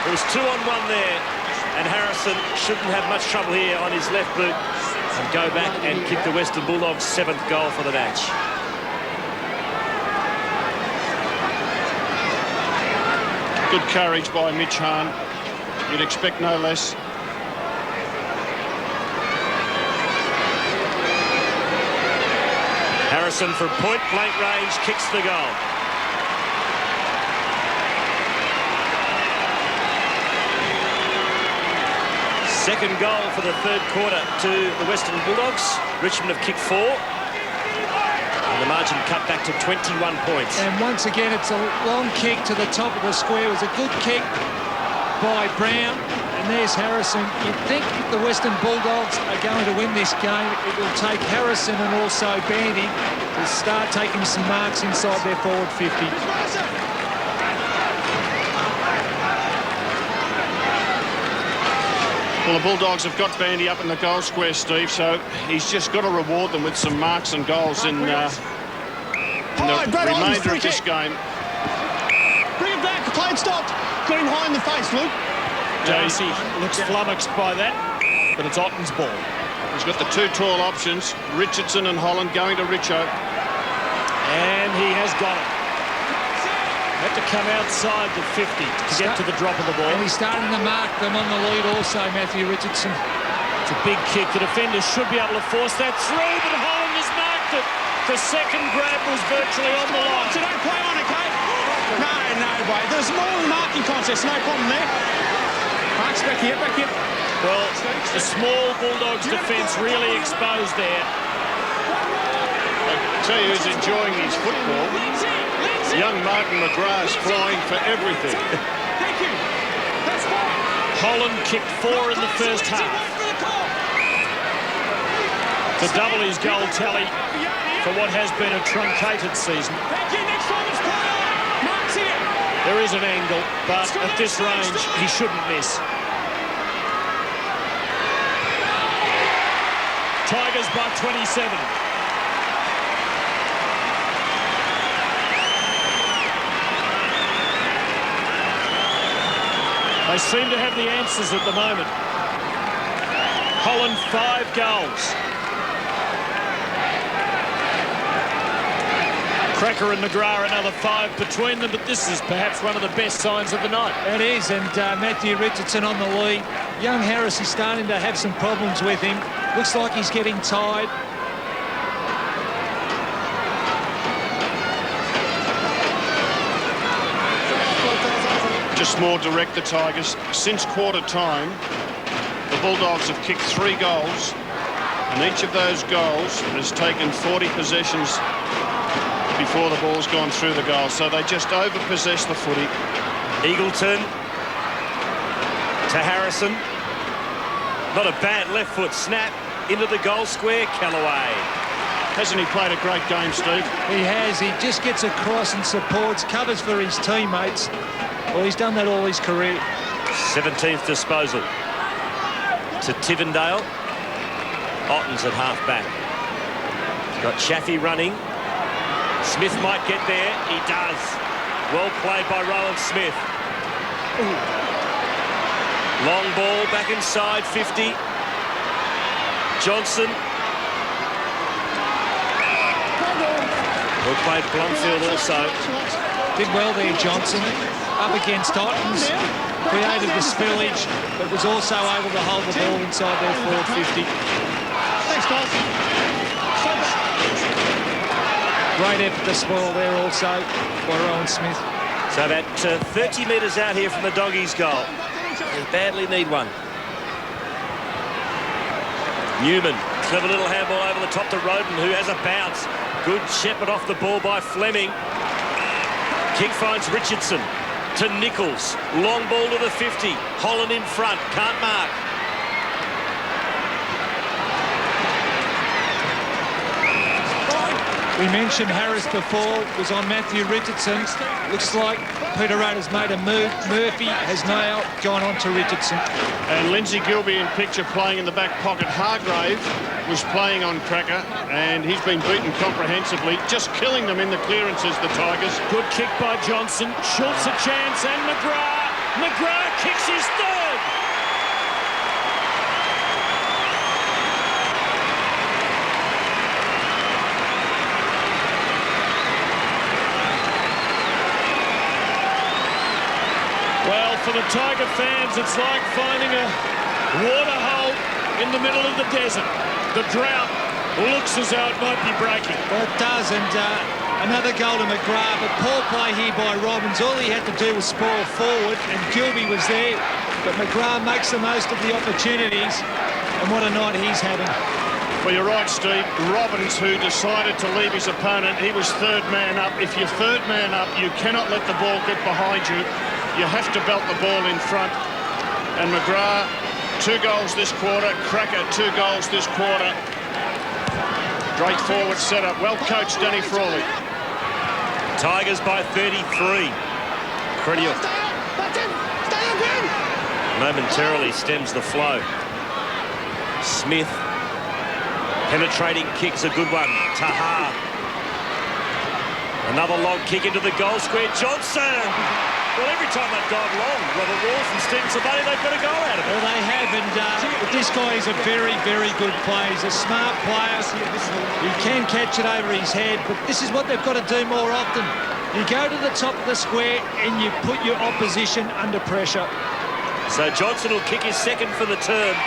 There was 2-on-1 there. And Harrison shouldn't have much trouble here on his left boot. And go back and kick the Western Bulldogs' 7th goal for the match. Good courage by Mitch Hahn. You'd expect no less. Harrison from point-blank range kicks the goal. Second goal for the third quarter to the Western Bulldogs. Richmond have kicked 4. And the margin cut back to 21 points. And once again, it's a long kick to the top of the square. It was a good kick by Brown. And there's Harrison. You'd think if the Western Bulldogs are going to win this game, it will take Harrison and also Bandy to start taking some marks inside their forward 50. Well, the Bulldogs have got Bandy up in the goal square, Steve, so he's just got to reward them with some marks and goals in the remainder of this game. Bring it back. Play it stopped. Got him high in the face, Luke. Darcy looks flummoxed by that, but it's Otten's ball. He's got the 2 tall options, Richardson and Holland going to Richo. And he has got it. Had to come outside the 50 to get to the drop of the ball. And he's starting to mark them on the lead also, Matthew Richardson. It's a big kick. The defenders should be able to force that through, but Holland has marked it. The second grab was virtually on the line. So don't play on it, Kate. No way. There's more marking contest. No problem there. Marks back here, back here. Well, the small Bulldogs defence really exposed there. I tell you who's enjoying his football. Young Martin McGrath's flying for everything. Thank you. That's fine. Holland kicked 4 in the first half to double his goal tally for what has been a truncated season. Thank you. Next time it's play on. Mark's here. There is an angle, but at this range, he shouldn't miss. Tigers by 27. They seem to have the answers at the moment. Holland 5 goals. Cracker and McGrath another 5 between them, but this is perhaps one of the best signs of the night. It is, and Matthew Richardson on the lead. Young Harris is starting to have some problems with him. Looks like he's getting tired. Just more direct, the Tigers. Since quarter time, the Bulldogs have kicked 3 goals, and each of those goals has taken 40 possessions before the ball's gone through the goal. So they just over-possess the footy. Eagleton to Harrison. Not a bad left foot snap into the goal square. Callaway. Hasn't he played a great game, Steve? He has. He just gets across and supports, covers for his teammates. Well, he's done that all his career. 17th disposal to Tivendale. Otten's at half back. Got Chaffee running. Smith might get there. He does. Well played by Rowan Smith. Long ball back inside 50. Johnson. Well played Blomfield also. Did well there, Johnson. Up against Ottens. Created the spillage, but was also able to hold the ball inside their forward 50. Thanks, guys. Great effort to spoil there also by Rowan Smith. So about 30 metres out here from the Doggies' goal. They badly need one. Newman, clever little handball over the top to Roden, who has a bounce. Good shepherd off the ball by Fleming. Kick finds Richardson to Nichols. Long ball to the 50. Holland in front, can't mark. We mentioned Harris before, was on Matthew Richardson. Looks like Peter Rader's made a move. Murphy has now gone on to Richardson. And Lindsay Gilbey in picture playing in the back pocket. Hargrave was playing on Cracker, and he's been beaten comprehensively, just killing them in the clearances, the Tigers. Good kick by Johnson. Schultz a chance, and McGrath. McGrath kicks his third. Well, for the Tiger fans, it's like finding a water hole in the middle of the desert. The drought looks as though it might be breaking. Well, it does, and another goal to McGrath, but poor play here by Robbins. All he had to do was sprawl forward, and Gilbey was there, but McGrath makes the most of the opportunities, and what a night he's having. Well, you're right, Steve. Robbins, who decided to leave his opponent, he was third man up. If you're third man up, you cannot let the ball get behind you. You have to belt the ball in front. And McGrath, 2 goals this quarter. Cracker, 2 goals this quarter. Great forward setup. Well coached, Danny Frawley. Tigers by 33. Credial momentarily stems the flow. Smith. Penetrating kick's a good one. Taha. Another long kick into the goal square. Johnson. Well, every time they've gone long, Robert Walls and Stephen Sabati, they've got a go out of it. Well, they have, and this guy is a very, very good player. He's a smart player. He can catch it over his head, but this is what they've got to do more often. You go to the top of the square and you put your opposition under pressure. So Johnson will kick his second for the term.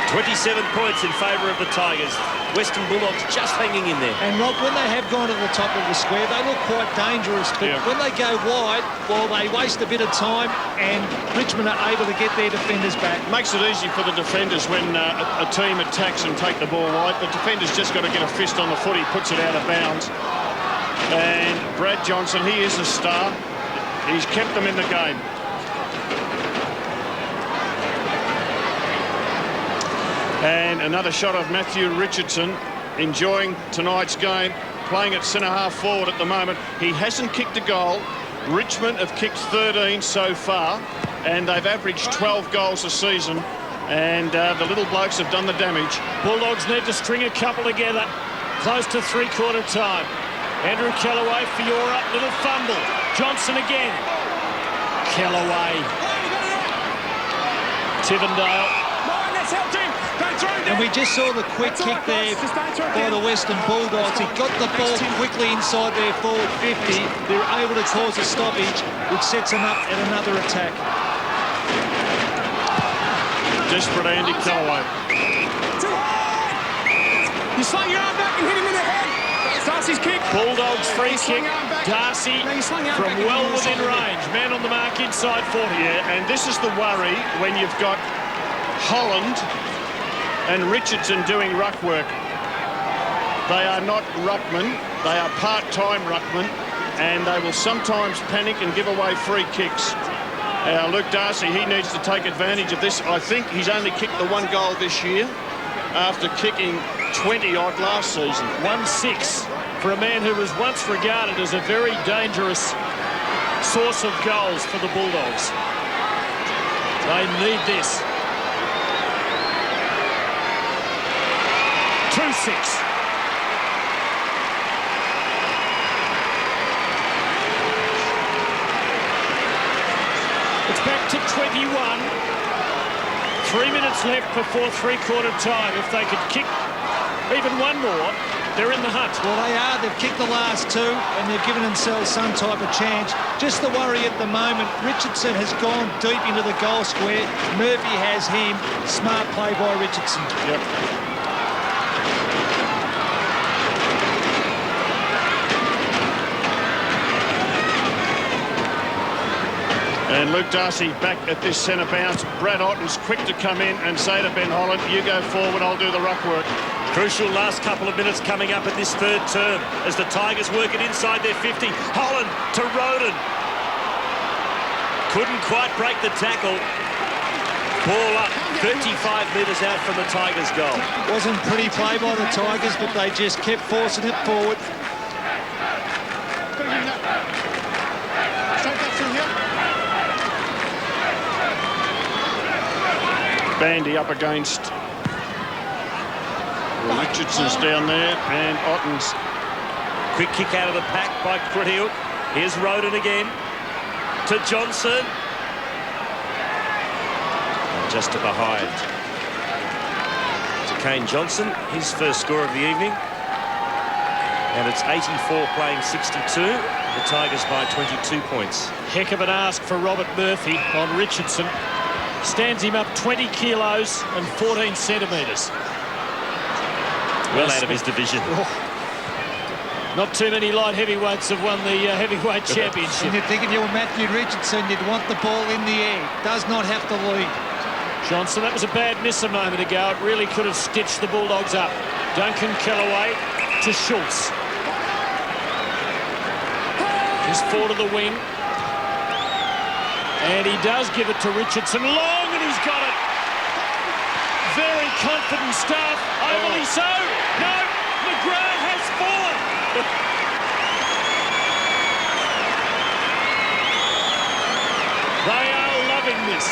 27 points in favour of the Tigers. Western Bulldogs just hanging in there. And Rob, when they have gone to the top of the square, they look quite dangerous. But when they go wide, well, they waste a bit of time, and Richmond are able to get their defenders back. Makes it easy for the defenders when a team attacks and take the ball wide. The defender's just got to get a fist on the foot. He puts it out of bounds. And Brad Johnson, he is a star. He's kept them in the game. And another shot of Matthew Richardson, enjoying tonight's game, playing at centre-half forward at the moment. He hasn't kicked a goal. Richmond have kicked 13 so far, and they've averaged 12 goals a season, and the little blokes have done the damage. Bulldogs need to string a couple together, close to three-quarter time. Andrew Kellaway, Fiora, little fumble. Johnson again. Kellaway. Tivendale. And we just saw the quick kick there by the Western Bulldogs. He got the ball quickly inside their forward 50. They're able to cause a stoppage, which sets them up at another attack. Desperate Andy Kellaway. You sling your arm back and hit him in the head. Darcy's kick. Bulldogs free kick. Darcy from well within range. Man on the mark inside 40. Yeah, and this is the worry when you've got Holland and Richardson doing ruck work. They are not ruckmen. They are part-time ruckmen, and they will sometimes panic and give away free kicks. Luke Darcy, he needs to take advantage of this. I think he's only kicked the 1 goal this year after kicking 20-odd last season. 1-6 for a man who was once regarded as a very dangerous source of goals for the Bulldogs. They need this. 2-6. It's back to 21. 3 minutes left before three-quarter time. If they could kick even one more, they're in the hunt. Well, they are. They've kicked the last 2, and they've given themselves some type of chance. Just the worry at the moment, Richardson has gone deep into the goal square. Murphy has him. Smart play by Richardson. Yep. And Luke Darcy back at this centre bounce. Brad Otten's quick to come in and say to Ben Holland, you go forward, I'll do the ruck work. Crucial last couple of minutes coming up at this third term as the Tigers work it inside their 50. Holland to Roden. Couldn't quite break the tackle. Ball up 35 metres out from the Tigers' goal. Wasn't pretty play by the Tigers, but they just kept forcing it forward. Bandy up against Richardson's down there, and Otten's. Quick kick out of the pack by Critiuk. Here's Roden again to Johnson. And just to behind to Kane Johnson, his first score of the evening. And it's 84 playing 62. The Tigers by 22 points. Heck of an ask for Robert Murphy on Richardson. Stands him up 20 kilos and 14 centimetres. Well out of his division. Oh. Not too many light heavyweights have won the heavyweight championship. And you're thinking you were Matthew Richardson, you'd want the ball in the air. Does not have to lead. Johnson, that was a bad miss a moment ago. It really could have stitched the Bulldogs up. Duncan Kellaway to Schultz. He's forward to the wing. And he does give it to Richardson. Long, and he's got it. Very confident stuff. Overly so. No, McGrath has fallen. They are loving this.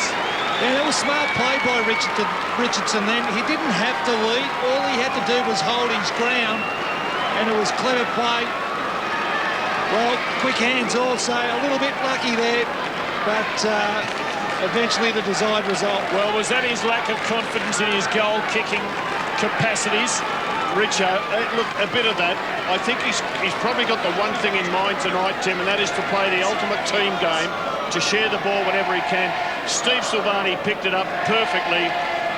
Yeah, that was smart play by Richardson then. He didn't have to lead. All he had to do was hold his ground, and it was clever play. Well, quick hands also. A little bit lucky there, but eventually the desired result. Well, was that his lack of confidence in his goal-kicking capacities? Richo, look, a bit of that. I think he's probably got the one thing in mind tonight, Tim, and that is to play the ultimate team game, to share the ball whenever he can. Steve Silvani picked it up perfectly.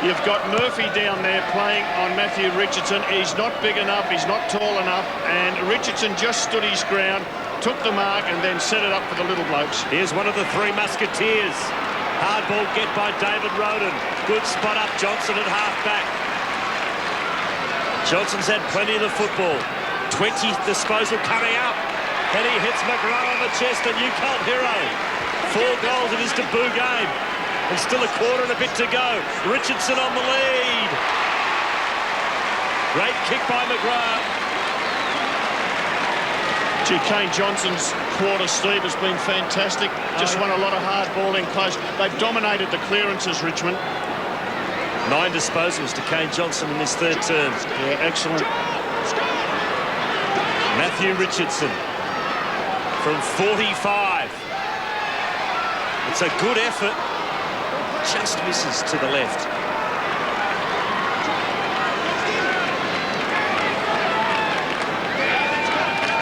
You've got Murphy down there playing on Matthew Richardson. He's not big enough, he's not tall enough, and Richardson just stood his ground, took the mark, and then set it up for the little blokes. Here's one of the three musketeers. Hard ball get by David Roden. Good spot up Johnson at half-back. Johnson's had plenty of the football. 20th disposal coming up. And he hits McGrath on the chest, a new cult hero. 4 goals in his debut game. And still a quarter and a bit to go. Richardson on the lead. Great kick by McGrath. Gee, Kane Johnson's quarter, Steve, has been fantastic. Just won a lot of hard ball in close. They've dominated the clearances, Richmond. 9 disposals to Kane Johnson in his third term. Yeah, excellent. Matthew Richardson from 45. It's a good effort. Just misses to the left.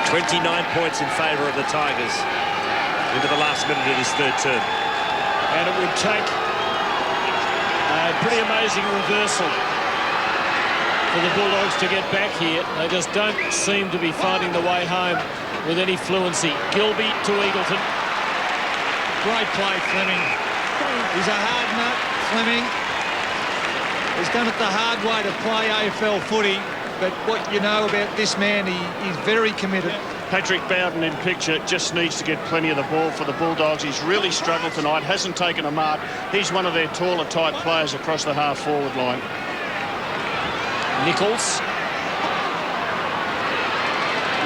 $29 points in favour of the Tigers into the last minute of his third term. And it would take a pretty amazing reversal for the Bulldogs to get back here. They just don't seem to be finding the way home with any fluency. Gilby to Eagleton. Great play, Fleming. He's a hard nut, Fleming. He's done it the hard way to play AFL footy, but what you know about this man, he's very committed. Patrick Bowden in picture just needs to get plenty of the ball for the Bulldogs. He's really struggled tonight, hasn't taken a mark. He's one of their taller type players across the half-forward line. Nichols.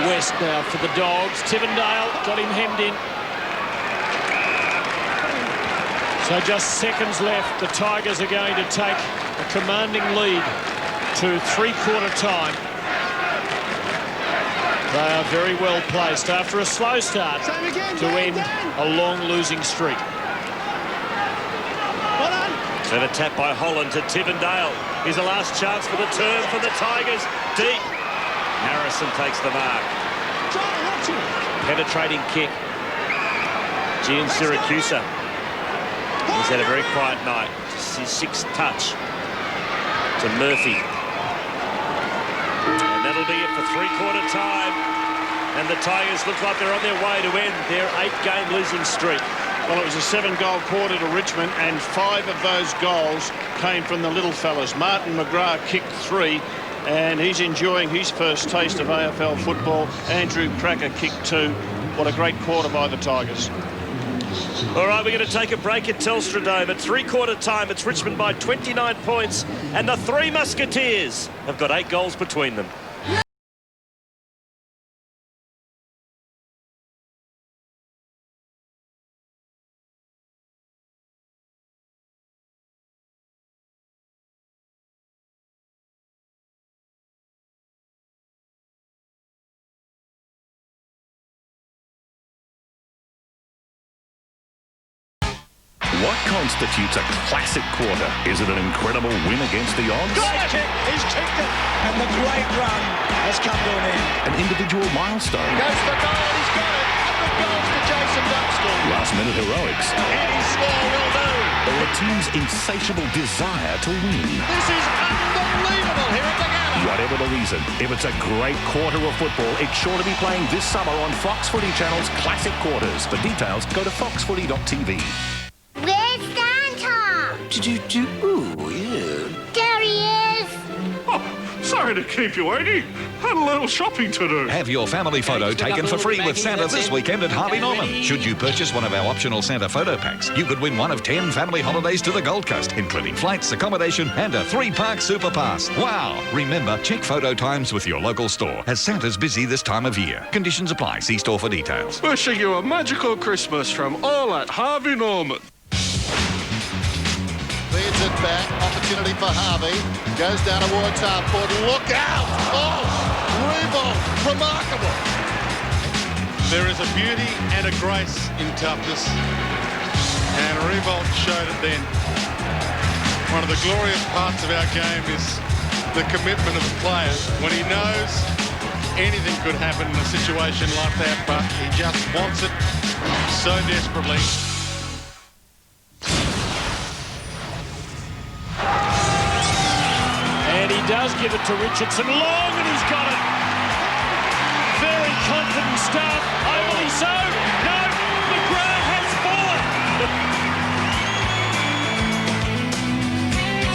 West now for the Dogs. Tivendale got him hemmed in. So just seconds left. The Tigers are going to take a commanding lead to three-quarter time. They are very well placed after a slow start to end a long losing streak. Clever tap by Holland to Tivendale. Here's the last chance for the turn for the Tigers. Deep. Harrison takes the mark. Penetrating kick. Gian Siracusa. He's had a very quiet night. This is his 6th touch to Murphy. And that'll be it for three-quarter time. And the Tigers look like they're on their way to end their 8-game losing streak. Well, it was a 7-goal quarter to Richmond, and 5 of those goals came from the little fellas. Martin McGrath kicked 3, and he's enjoying his first taste of AFL football. Andrew Cracker kicked 2. What a great quarter by the Tigers. All right, we're going to take a break at Telstra Dome. At three-quarter time, it's Richmond by 29 points, and the Three Musketeers have got 8 goals between them. What constitutes a classic quarter? Is it an incredible win against the odds? He's kicked it, and the great run has come to an end. An individual milestone? Goes for goal, he's got it. 100 goals to Jason Dunstall. Last-minute heroics? Any score will do. Or a team's insatiable desire to win? This is unbelievable here at the Gabba. Whatever the reason, if it's a great quarter of football, it's sure to be playing this summer on Fox Footy Channel's Classic Quarters. For details, go to foxfooty.tv. Where's Santa? Ooh, yeah. There he is. Oh, sorry to keep you waiting. Had a little shopping to do. Have your family photo taken for free with Santa this weekend at Harvey Norman. Should you purchase one of our optional Santa photo packs, you could win one of 10 family holidays to the Gold Coast, including flights, accommodation, and a 3-park super pass. Wow! Remember, check photo times with your local store, as Santa's busy this time of year. Conditions apply. See store for details. Wishing you a magical Christmas from all at Harvey Norman. Leads it back, opportunity for Harvey. Goes down towards half-court. Look out! Oh, rebound, remarkable. There is a beauty and a grace in toughness, and Revolt showed it then. One of the glorious parts of our game is the commitment of the player. When he knows anything could happen in a situation like that, but he just wants it so desperately. He does give it to Richardson long, and he's got it. Very confident start. Overly so. No, McGrath has fallen.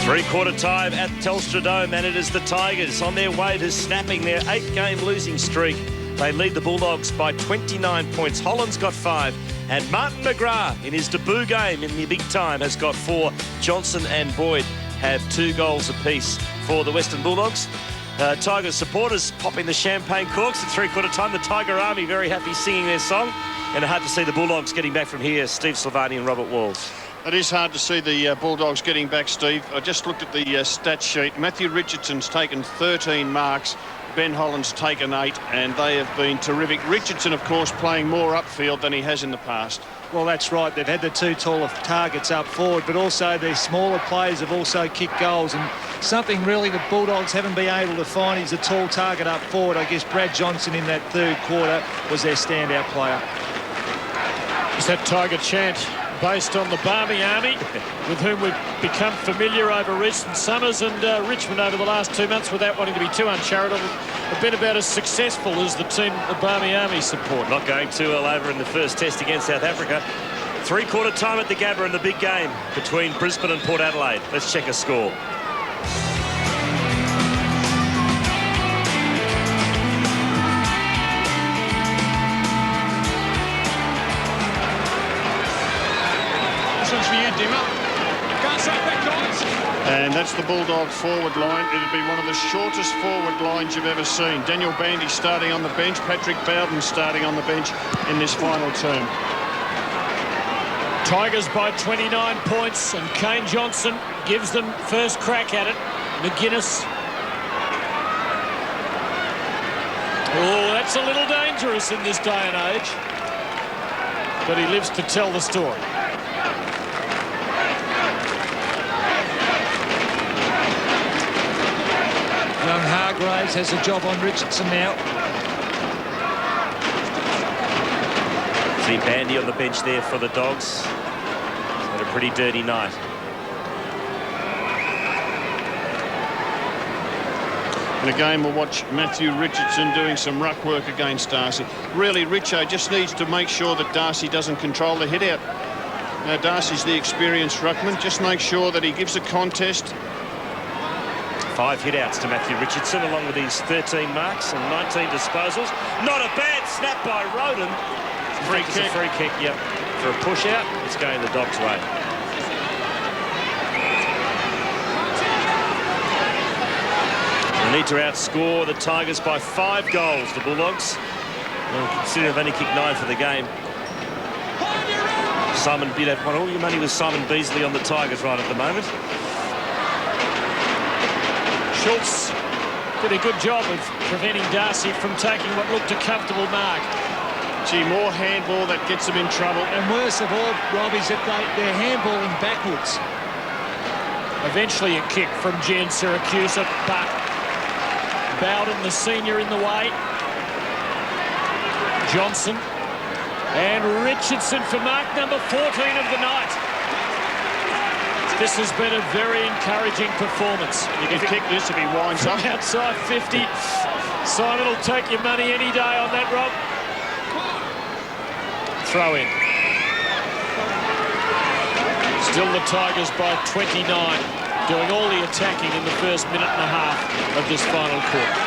Three-quarter time at Telstra Dome, and it is the Tigers on their way to snapping their 8-game losing streak. They lead the Bulldogs by 29 points. Holland's got 5, and Martin McGrath in his debut game in the big time has got 4. Johnson and Boyd have 2 goals apiece for the Western Bulldogs. Tigers supporters popping the champagne corks at three-quarter time. The Tiger Army very happy singing their song. And hard to see the Bulldogs getting back from here. Steve Silvani and Robert Walls. It is hard to see the Bulldogs getting back, Steve. I just looked at the stat sheet. Matthew Richardson's taken 13 marks. Ben Holland's taken 8, and they have been terrific. Richardson, of course, playing more upfield than he has in the past. Well, that's right. They've had the 2 taller targets up forward, but also their smaller players have also kicked goals. And something really the Bulldogs haven't been able to find is a tall target up forward. I guess Brad Johnson in that third quarter was their standout player. Is that Tiger chant based on the Barmy Army, with whom we've become familiar over recent summers, and Richmond over the last 2 months, without wanting to be too uncharitable, have been about as successful as the team the Barmy Army support. Not going too well over in the first test against South Africa. Three-quarter time at the Gabba in the big game between Brisbane and Port Adelaide. Let's check a score. And that's the Bulldog forward line. It'd be one of the shortest forward lines you've ever seen. Daniel Bandy starting on the bench. Patrick Bowden starting on the bench in this final term. Tigers by 29 points, and Kane Johnson gives them first crack at it. McGuinness. Oh, that's a little dangerous in this day and age. But he lives to tell the story. Young Hargraves has a job on Richardson now. See Bandy on the bench there for the Dogs. Had a pretty dirty night. And again, we'll watch Matthew Richardson doing some ruck work against Darcy. Really, Richo just needs to make sure that Darcy doesn't control the hit-out. Now, Darcy's the experienced ruckman. Just make sure that he gives a contest. 5 hit-outs to Matthew Richardson, along with his 13 marks and 19 disposals. Not a bad snap by Roden. Free kick. Free kick, yep. for a push out. It's going the Dogs' way. They need to outscore the Tigers by 5 goals. The Bulldogs, well, considering they've only kicked 9 for the game. Simon Biddett won all your money with Simon Beasley on the Tigers right at the moment. Schultz did a good job of preventing Darcy from taking what looked a comfortable mark. Gee, more handball that gets them in trouble. And worst of all, Rob, is that they're handballing backwards. Eventually a kick from Gian Syracuse, but Bowden, the senior, in the way. Johnson and Richardson for mark number 14 of the night. This has been a very encouraging performance. You can kick this if he winds from up. Outside 50. Simon will take your money any day on that, Rob. Throw in. Still the Tigers by 29, doing all the attacking in the first minute and a half of this final quarter.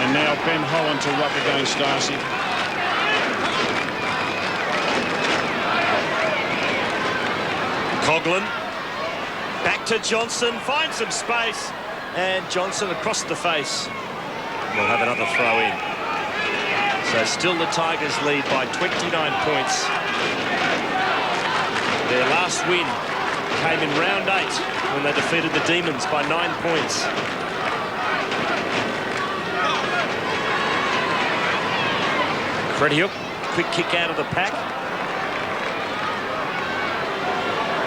And now Ben Holland to ruck against Darcy. Coughlin back to Johnson, finds some space, and Johnson across the face will have another throw in. So still the Tigers lead by 29 points. Their last win came in round 8 when they defeated the Demons by 9 points. Crediuk, quick kick out of the pack.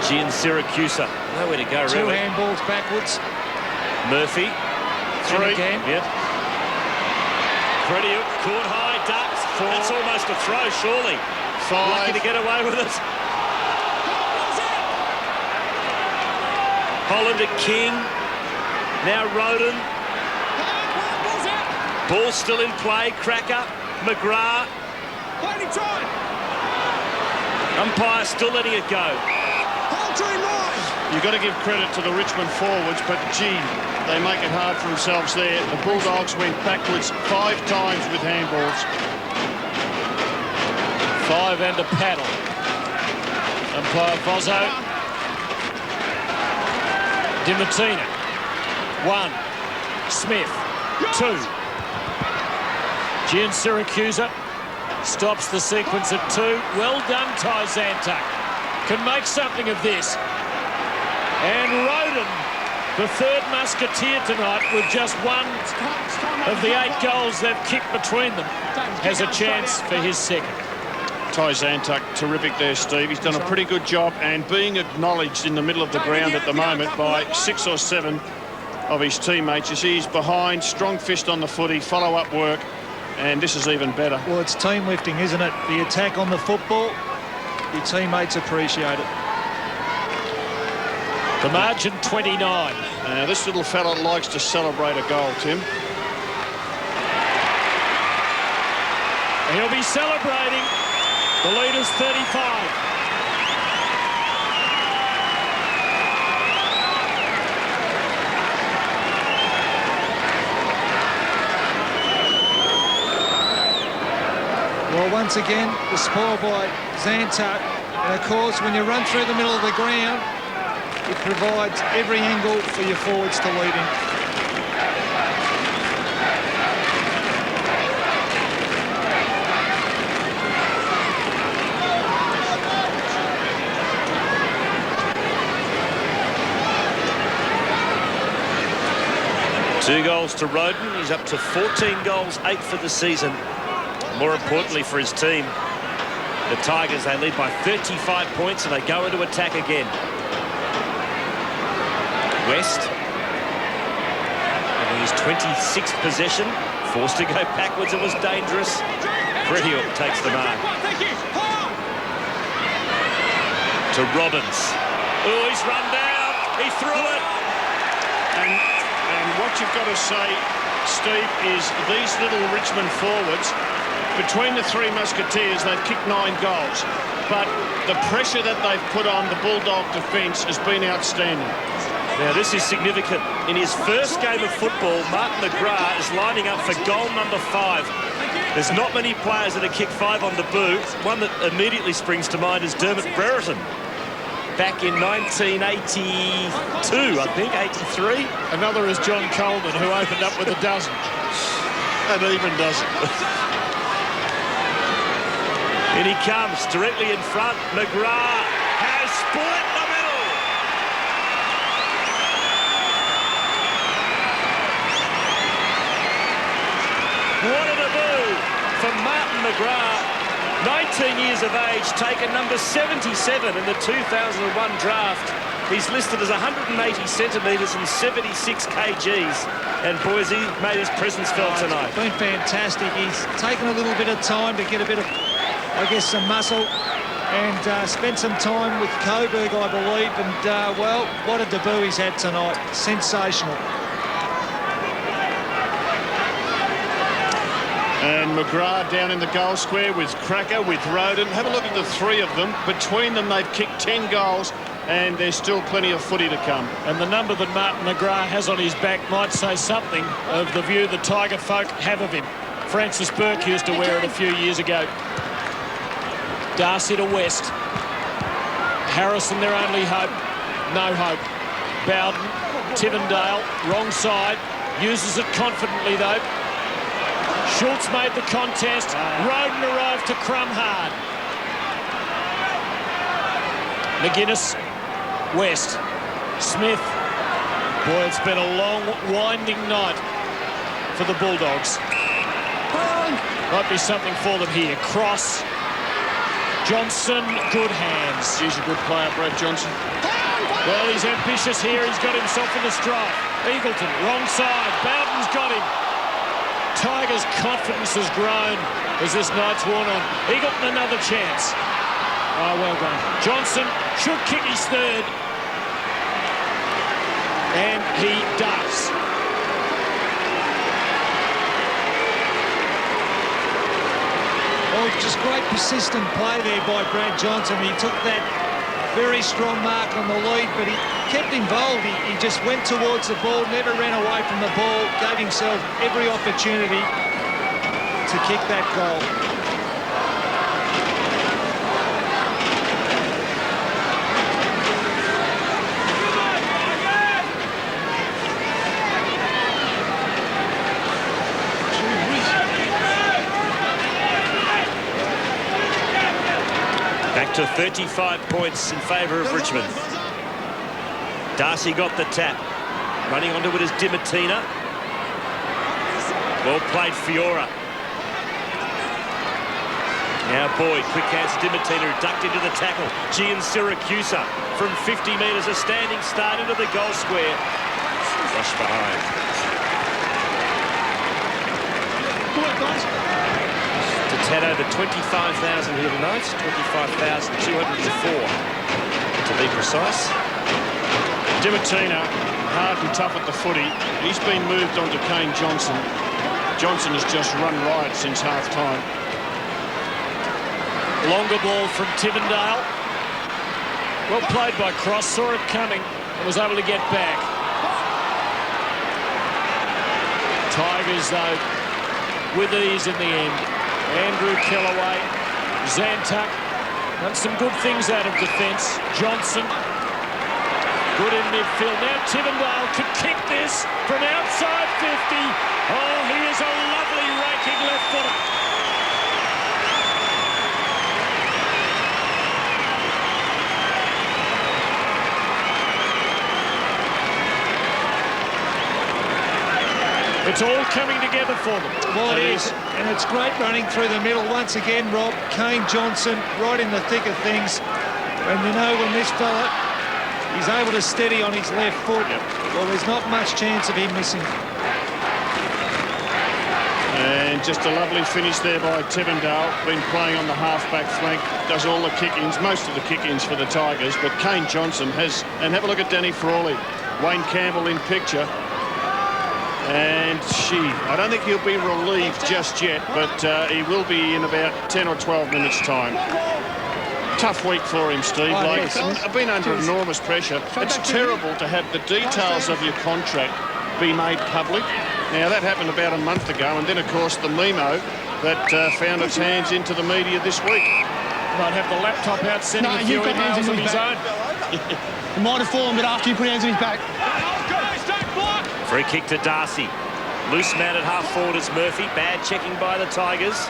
Gian Syracuse, nowhere to go, really. 2 handballs backwards. Murphy, 3. Again. Yep. Crediuk, caught high, ducks. 4. That's almost a throw, surely. 5. Lucky to get away with it. Holland to King. Now Roden. Ball still in play. Cracker. McGrath. Umpire still letting it go. You've got to give credit to the Richmond forwards, but gee, they make it hard for themselves there. The Bulldogs went backwards 5 times with handballs. 5 and a paddle. Umpire Vozzo. Dimatina. 1. Smith. 2. Gian Syracuse stops the sequence at 2. Well done, Ty Zantuck. Can make something of this. And Roden, the 3rd musketeer tonight, with just 1 of the 8 goals they've kicked between them, has a chance for his 2nd. Ty Zantuck, terrific there, Steve. He's done a pretty good job and being acknowledged in the middle of the ground at the moment by 6 or 7 of his teammates. You see he's behind, strong fist on the footy, follow-up work, and this is even better. Well, it's team lifting, isn't it? The attack on the football, your teammates appreciate it. The margin 29. This little fella likes to celebrate a goal, Tim. He'll be celebrating. The leader's 35. Well, once again, the spoil by Zantuck. And, of course, when you run through the middle of the ground, it provides every angle for your forwards to lead in. Two goals to Roden. He's up to 14 goals, 8 for the season. More importantly for his team, the Tigers, they lead by 35 points and they go into attack again. West, in his 26th possession, forced to go backwards. It was dangerous. Crediuk takes the mark. To Robbins. Oh, he's run down. He threw it. And what you've got to say, Steve, is these little Richmond forwards, between the 3 musketeers, they've kicked 9 goals. But the pressure that they've put on the Bulldog defence has been outstanding. Now, this is significant. In his first game of football, Martin McGrath is lining up for goal number 5. There's not many players that have kicked 5 on debut. One that immediately springs to mind is Dermot Brereton. Back in 1982, I think, 83. Another is John Coleman, who opened up with a dozen. An even dozen. In he comes, directly in front. McGrath has split the middle. What a debut for Martin McGrath. 19 years of age, taken number 77 in the 2001 draft. He's listed as 180 centimetres and 76 kgs. And boys, he made his presence felt tonight. It's been fantastic. He's taken a little bit of time to get a bit of, I guess, some muscle, and spent some time with Coburg, I believe. And, well, what a debut he's had tonight. Sensational. And McGrath down in the goal square with Cracker, with Roden. Have a look at the 3 of them. Between them, they've kicked 10 goals, and there's still plenty of footy to come. And the number that Martin McGrath has on his back might say something of the view the Tiger folk have of him. Francis Burke used to wear it a few years ago. Darcy to West. Harrison their only hope. No hope. Bowden, Tivendale, wrong side. Uses it confidently, though. Schultz made the contest. Roden arrived to crumb hard. McGuinness, West, Smith. Boy, it's been a long, winding night for the Bulldogs. Might be something for them here. Cross. Johnson, good hands. He's a good player, Brad Johnson. Well, he's ambitious here. He's got himself in the strife. Eagleton, wrong side. Bowden's got him. Tigers' confidence has grown as this night's worn on. Eagleton, another chance. Oh, well done. Johnson should kick his 3rd. And he does. Well, just great persistent play there by Brad Johnson. He took that very strong mark on the lead, but he kept involved. He just went towards the ball, never ran away from the ball, gave himself every opportunity to kick that goal. Back to 35 points in favour of Richmond. Darcy got the tap. Running onto it is Dimatina. Well played, Fiora. Now Boyd, quick hands to Dimatina, who ducked into the tackle. Gian Syracusa from 50 metres, a standing start into the goal square. Rush behind. Tad over 25,000 here tonight, 25,204 to be precise. Dimatina, hard and tough at the footy. He's been moved on to Kane Johnson. Johnson has just run riot since half-time. Longer ball from Tivendale. Well played by Cross, saw it coming and was able to get back. Tigers, though, with ease in the end. Andrew Kellaway, Zantuck, done some good things out of defence. Johnson, good in midfield. Now Tivendale could kick this from outside 50. Oh, he is a lovely raking left footer. It's all coming together for them. Well, it is. And it's great running through the middle. Once again, Rob, Kane Johnson right in the thick of things. And you know, when this fella, he's able to steady on his left foot, well, there's not much chance of him missing. And just a lovely finish there by Tivendale. Been playing on the half-back flank. Does all the kick-ins, most of the kick-ins for the Tigers. But Kane Johnson has... And have a look at Danny Frawley. Wayne Campbell in picture. And I don't think he'll be relieved just yet, but he will be in about 10 or 12 minutes' time. Tough week for him, Steve. Oh, Like, yes. I've been under enormous pressure. It's terrible to have the details of your contract be made public. Now, that happened about a month ago, and then, of course, the memo that found its hands into the media this week. Might have the laptop out sending a few emails of his own. He might have fallen, but after you put hands on his back. Free kick to Darcy. Loose man at half forward is Murphy. Bad checking by the Tigers.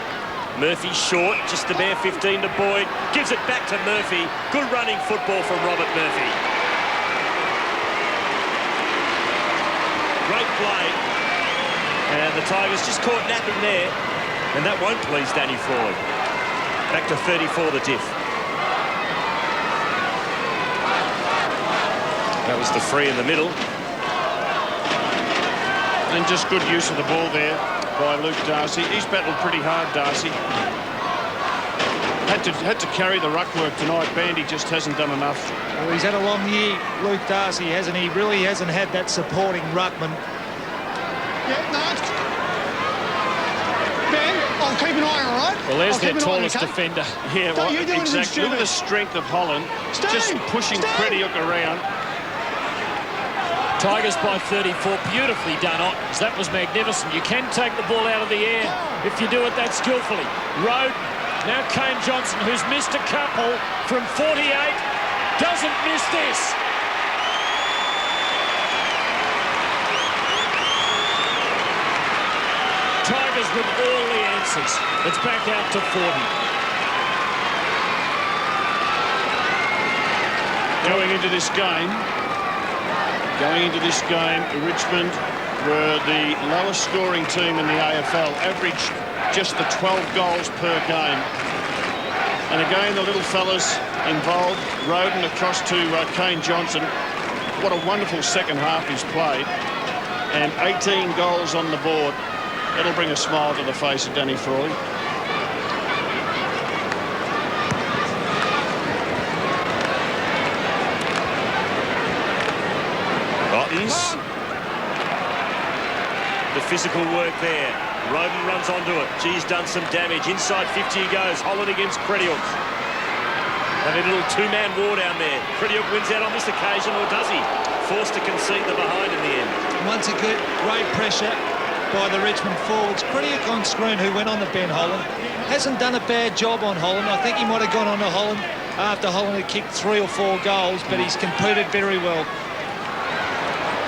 Murphy short, just a bare 15 to Boyd. Gives it back to Murphy. Good running football from Robert Murphy. Great play. And the Tigers just caught napping there. And that won't please Danny Frawley. Back to 34, the diff. That was the free in the middle. And just good use of the ball there by Luke Darcy. He's battled pretty hard, Darcy. Had to carry the ruck work tonight. Bandy just hasn't done enough. Well, he's had a long year, Luke Darcy, hasn't he? Really hasn't had that supporting ruckman. Yeah, no. Ben, I'll keep an eye, all right? Well, there's their tallest defender. Yeah, well, exactly. Look at the strength of Holland. Just pushing Crediuk around. Tigers by 34, beautifully done. That was magnificent. You can take the ball out of the air if you do it that skillfully. Road, now Kane Johnson, who's missed a couple from 48, doesn't miss this. Tigers with all the answers. It's back out to 40. Going into this game, Richmond were the lowest scoring team in the AFL, averaged just the 12 goals per game. And again, the little fellas involved, Roden across to Kane Johnson. What a wonderful second half he's played. And 18 goals on the board. That'll bring a smile to the face of Danny Frawley. The physical work there. Roden runs onto it. G's done some damage. Inside 50 he goes. Holland against Crediuk. Having a little two-man war down there. Crediuk wins out on this occasion, or does he? Forced to concede the behind in the end. Once again, great pressure by the Richmond forwards. Crediuk on screen, who went on to Ben Holland. Hasn't done a bad job on Holland. I think he might have gone on to Holland after Holland had kicked 3 or 4 goals, but he's competed very well.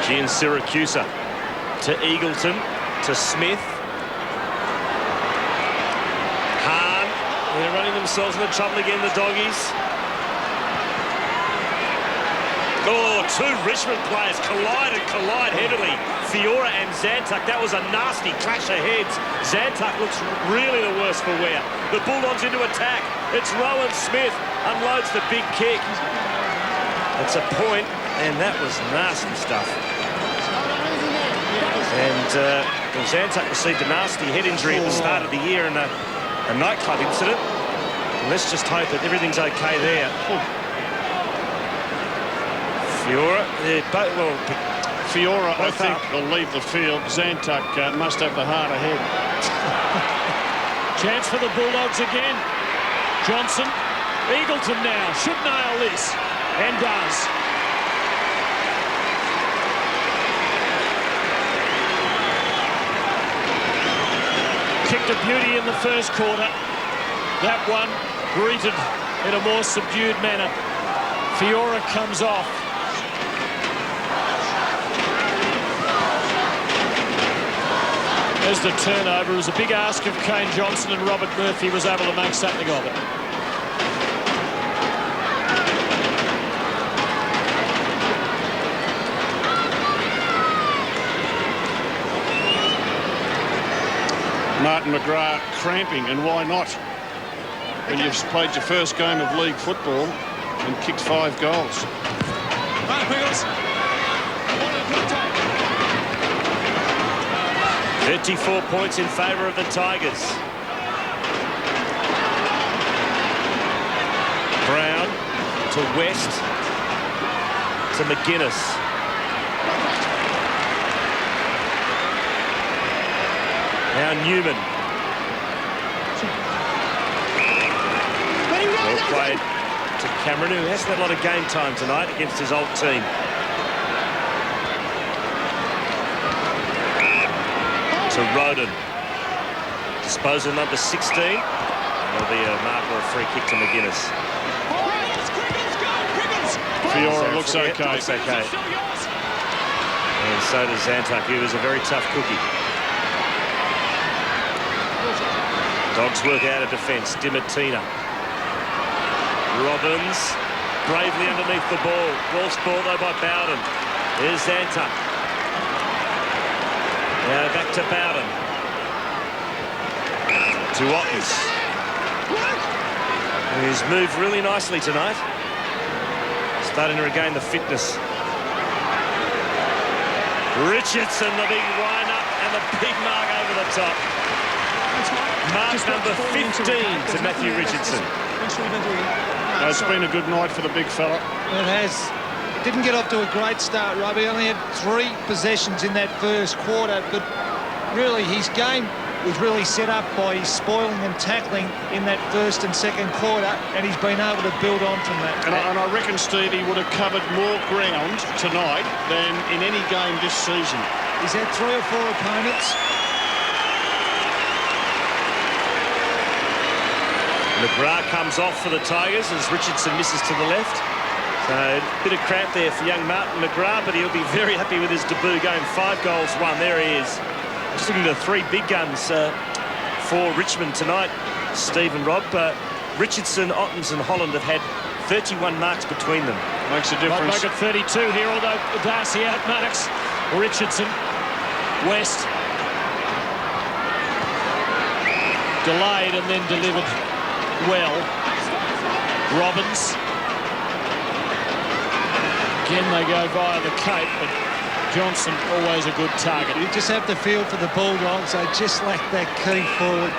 Gian Syracusa to Eagleton, to Smith. Hahn, they're running themselves into trouble again, the doggies. Oh, 2 Richmond players collide heavily. Fiora and Zantuck, that was a nasty clash of heads. Zantuck looks really the worse for wear. The Bulldogs into attack. It's Rowan Smith, unloads the big kick. It's a point, and that was nasty stuff. And Zantuck received a nasty head injury at the start of the year in a nightclub incident. And let's just hope that everything's okay there. Fiora, Fiora, I think, will leave the field. Zantuck must have the heart ahead. Chance for the Bulldogs again. Johnson, Eagleton now, should nail this, and does. Kicked a beauty in the first quarter. That one greeted in a more subdued manner. Fiora comes off. There's the turnover. It was a big ask of Kane Johnson, and Robert Murphy was able to make something of it. Martin McGrath cramping, and why not? When you've played your first game of league football and kicked 5 goals. 34 points in favour of the Tigers. Brown to West to McGuinness. Now Newman. Well played to Cameron, who hasn't had a lot of game time tonight against his old team. To Roden. Disposal number 16. There'll be a mark or a free kick to McGuinness. Fiora looks okay. Looks okay. And so does Zantuck, who is a very tough cookie. Dogs work out of defence. Dimartina. Robbins bravely underneath the ball. Wolf's ball though by Bowden. Here's Zantuck. Now back to Bowden. To Ottens. He's moved really nicely tonight. Starting to regain the fitness. Richardson, the big wind-up and the big mark over the top. Mark number 15 to Matthew Richardson. It's been a good night for the big fella. It has. Didn't get off to a great start, Robbie. Only had 3 possessions in that first quarter, but really his game was really set up by his spoiling and tackling in that first and second quarter, and he's been able to build on from that. And I reckon, Steve, he would have covered more ground tonight than in any game this season. He's had 3 or 4 opponents. McGrath comes off for the Tigers as Richardson misses to the left. So a bit of cramp there for young Martin McGrath, but he'll be very happy with his debut game. 5 goals, 1. There he is. Just looking at the 3 big guns for Richmond tonight, Steve and Rob. Richardson, Ottens and Holland have had 31 marks between them. Makes a difference. Might make it 32 here, although Darcy out marks Richardson. West. Delayed and then delivered well. Robbins. Again, they go via the Cape, but Johnson always a good target. You just have to feel for the Bulldogs. They just lack that key forward.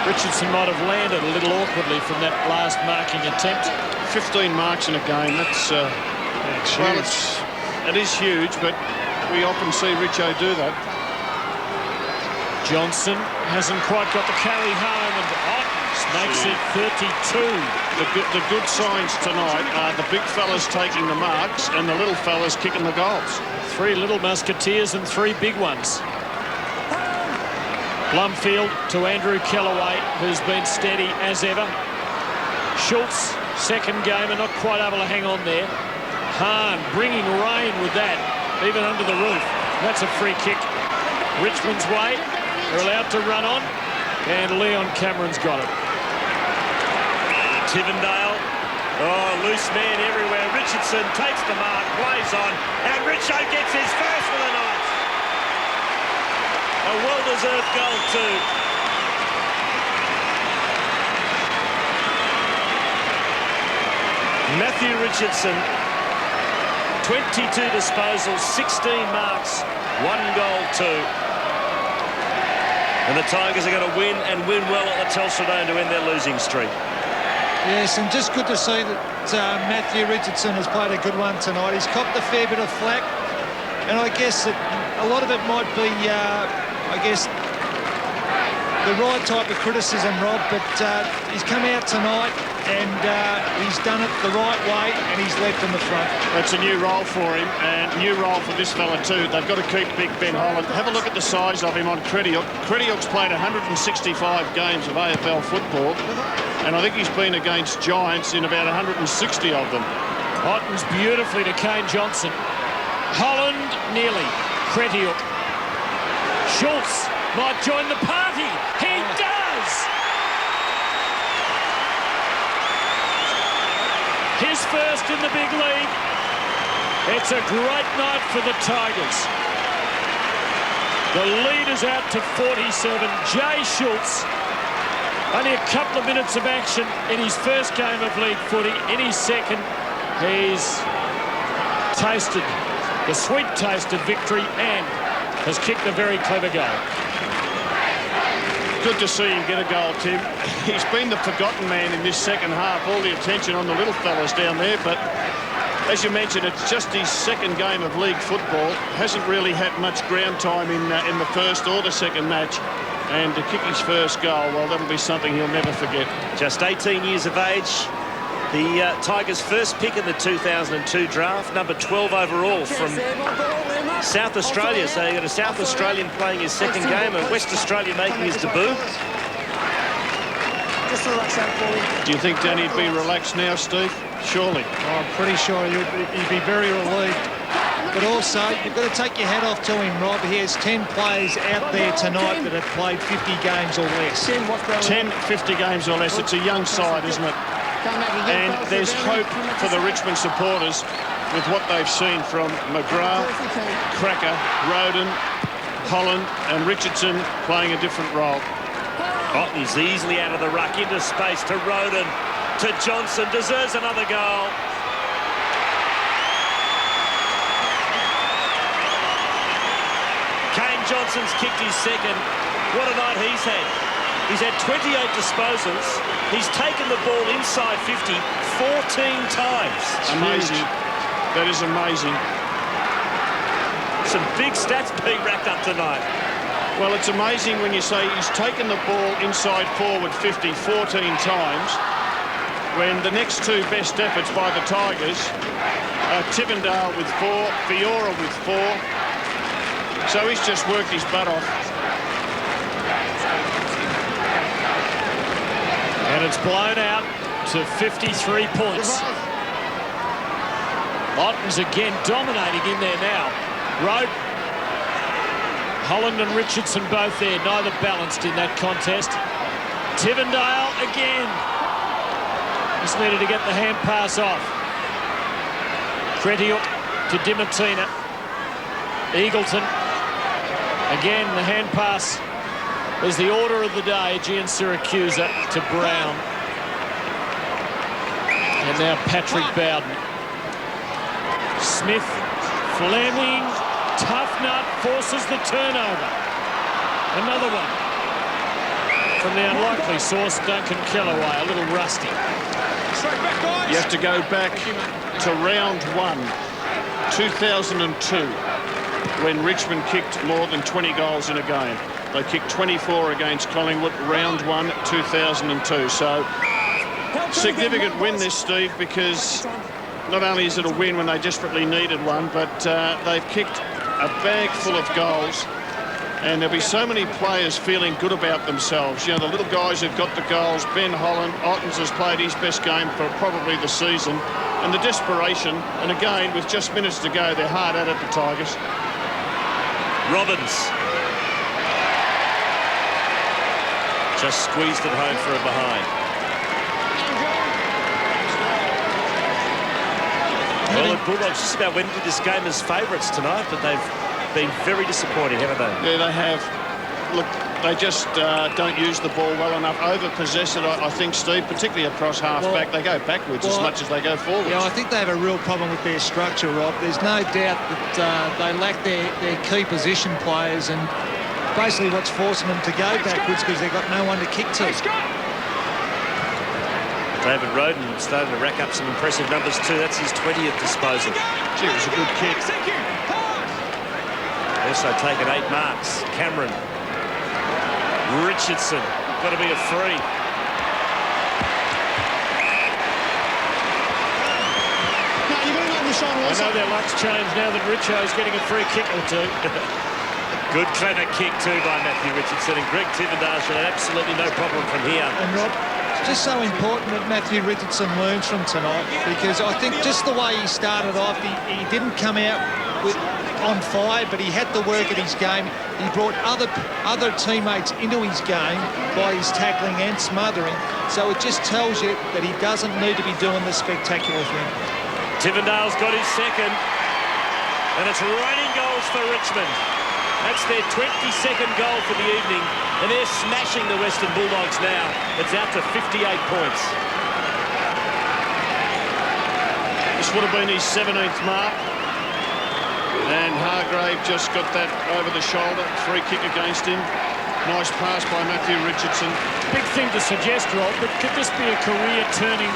Richardson might have landed a little awkwardly from that last marking attempt. 15 marks in a game. That's well, it is huge, but we often see Richo do that. Johnson hasn't quite got the carry home, and Ottens makes it 32. The good signs tonight are the big fellas taking the marks and the little fellas kicking the goals. 3 little musketeers and 3 big ones. Blumfield to Andrew Kellaway, who's been steady as ever. Schultz, second game, and not quite able to hang on there. Hahn bringing rain with that, even under the roof. That's a free kick. Richmond's way. They're allowed to run on, and Leon Cameron's got it. Tivendale. Oh, loose man everywhere. Richardson takes the mark, plays on, and Richo gets his first for the night. A well-deserved goal too. Matthew Richardson, 22 disposals, 16 marks, 1 goal too. And the Tigers are going to win and win well at the Telstra Dome to end their losing streak. Yes, and just good to see that Matthew Richardson has played a good one tonight. He's copped a fair bit of flack, and I guess that a lot of it might be, I guess, the right type of criticism, Rob, but he's come out tonight and he's done it the right way, and he's led from the front. That's a new role for him, and new role for this fella too. They've got to keep Big Ben Holland. Have a look at the size of him on Crediuk. Crediuk's played 165 games of AFL football, and I think he's been against Giants in about 160 of them. Ottens beautifully to Kane Johnson. Holland nearly. Crediuk. Schultz might join the party. He does! His first in the big league. It's a great night for the Tigers. The lead is out to 47. Jay Schultz, only a couple of minutes of action in his first game of league footy. In his second, he's tasted the sweet taste of victory and has kicked a very clever goal. Good to see him get a goal, Tim. He's been the forgotten man in this second half. All the attention on the little fellas down there, but as you mentioned, it's just his second game of league football. Hasn't really had much ground time in the first or the second match. And to kick his first goal, well, that'll be something he'll never forget. Just 18 years of age, The Tigers' first pick in the 2002 draft, number 12 overall from South Australia. So you've got a South Australian playing his second game and West Australia making his debut. Do you think Danny'd be relaxed now, Steve? Surely. Oh, I'm pretty sure he'd be very relieved. But also, you've got to take your hat off to him, Rob. He has 10 players out there tonight that have played 50 games or less. 10, 50 games or less. It's a young side, isn't it? And there's hope for the Richmond supporters with what they've seen from McGrath, Cracker, Roden, Holland and Richardson playing a different role. Otten's easily out of the ruck into space to Roden, to Johnson, deserves another goal. Kane Johnson's kicked his second. What a night he's had. He's had 28 disposals. He's taken the ball inside 50 14 times. Amazing. That is amazing. Some big stats being racked up tonight. Well, it's amazing when you say he's taken the ball inside forward 50 14 times when the next two best efforts by the Tigers are Tivendale with 4, Fiora with 4. So he's just worked his butt off. And it's blown out to 53 points. Otten's again dominating in there now. Roden, Holland and Richardson both there, neither balanced in that contest. Tivendale again. Just needed to get the hand pass off. Cretiuk to Dimatina. Eagleton. Again, the hand pass is the order of the day. Gian Siracusa to Brown. And now Patrick Bowden. Smith, Fleming, tough nut, forces the turnover. Another one. From the unlikely source, Duncan Kellaway, a little rusty. Straight back, guys. You have to go back to round 1, 2002, when Richmond kicked more than 20 goals in a game. They kicked 24 against Collingwood, round 1, 2002. So, significant win this, Steve, because not only is it a win when they desperately needed one, but they've kicked a bag full of goals. And there'll be so many players feeling good about themselves. You know, the little guys who've got the goals. Ben Holland, Ottens has played his best game for probably the season. And the desperation, and again, with just minutes to go, they're hard at it, the Tigers. Robbins. Just squeezed it home for a behind. Well, the Bulldogs just about went into this game as favourites tonight, but they've been very disappointing, haven't they? Yeah, they have. Look, they just don't use the ball well enough. Over-possess it, I think, Steve, particularly across half-back. They go backwards as much as they go forwards. Yeah, I think they have a real problem with their structure, Rob. There's no doubt that they lack their key position players, and basically what's forcing them to go backwards because they've got no one to kick to. David Roden starting to rack up some impressive numbers too. That's his 20th disposal. Gee, it was a good kick. Also taken 8 marks. Cameron. Richardson. Got to be a free. I know their luck's changed now that Richo's getting a free kick or two. Good clever kick too by Matthew Richardson, and Greg Tivendale should have absolutely no problem from here. And Rob, it's just so important that Matthew Richardson learns from tonight, because I think just the way he started off, he didn't come out on fire, but he had to work at his game. He brought other teammates into his game by his tackling and smothering. So it just tells you that he doesn't need to be doing the spectacular thing. Tivendale's got his second, and it's raining goals for Richmond. That's their 22nd goal for the evening, and they're smashing the Western Bulldogs now. It's out to 58 points. This would have been his 17th mark. And Hargrave just got that over the shoulder. Free kick against him. Nice pass by Matthew Richardson. Big thing to suggest, Rob, but could this be a career-turning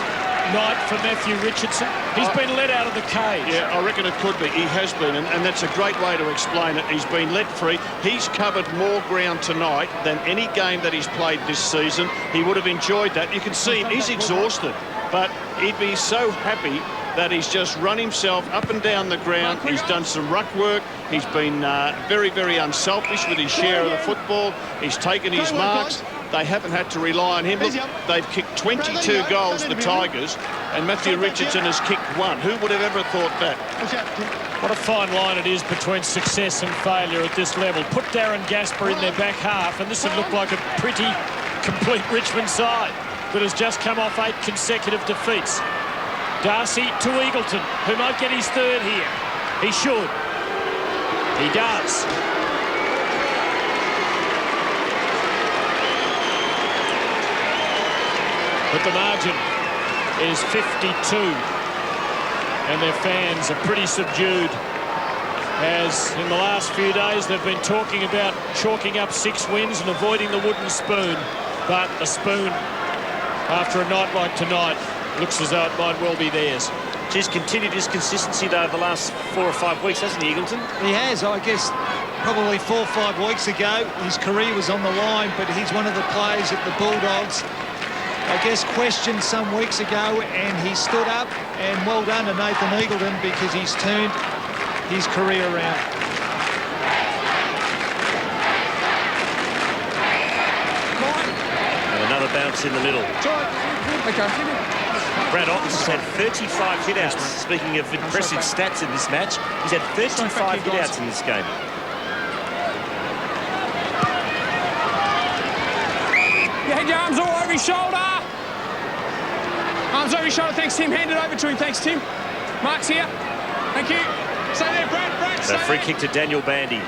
night for Matthew Richardson? He's been let out of the cage. Yeah, I reckon it could be. He has been, and that's a great way to explain it. He's been let free. He's covered more ground tonight than any game that he's played this season. He would have enjoyed that. You can see him. He's exhausted. but he'd be so happy that he's just run himself up and down the ground. He's done some ruck work. He's been very, very unselfish with his share of the football. He's taken his marks. They haven't had to rely on him. Look, they've kicked 22 goals, the Tigers, and Matthew Richardson has kicked 1. Who would have ever thought that? What a fine line it is between success and failure at this level. Put Darren Gasper in their back half, and this would look like a pretty complete Richmond side that has just come off 8 consecutive defeats. Darcy to Eagleton, who might get his 3rd here. He should. He does. But the margin is 52. And their fans are pretty subdued. As in the last few days, they've been talking about chalking up 6 wins and avoiding the wooden spoon. But a spoon, after a night like tonight, looks as though it might well be theirs. He's continued his consistency, though, the last 4 or 5 weeks, hasn't he, Eagleton? He has. I guess probably 4 or 5 weeks ago, his career was on the line, but he's one of the players at the Bulldogs, I guess, questioned some weeks ago, and he stood up, and well done to Nathan Eagleton, because he's turned his career around. And another bounce in the middle. Brad Otten's had 35 hitouts. Speaking of impressive stats in this match, he's had 35 hitouts in this game. You had your arms all over his shoulder. Arms over his shoulder. Thanks, Tim. Hand it over to him. Thanks, Tim. Mark's here. Thank you. Stay there, Brad. Brad, So free kick to Daniel Bandy.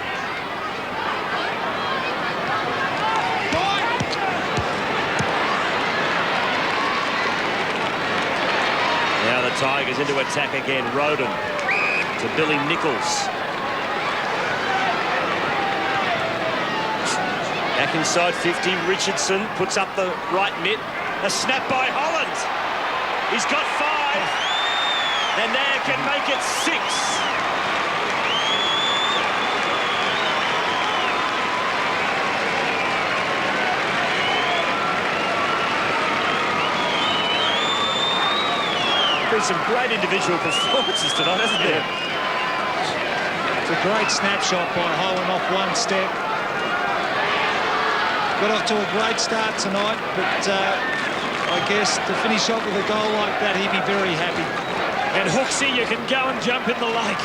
Now the Tigers into attack again. Roden to Billy Nichols. Back inside 50. Richardson puts up the right mitt. A snap by Holland. He's got 5. And now can make it 6. Some great individual performances tonight, hasn't there? It's a great snapshot by Holland off 1 step. Got off to a great start tonight, but I guess to finish off with a goal like that, he'd be very happy. And Hooksy, you can go and jump in the lake.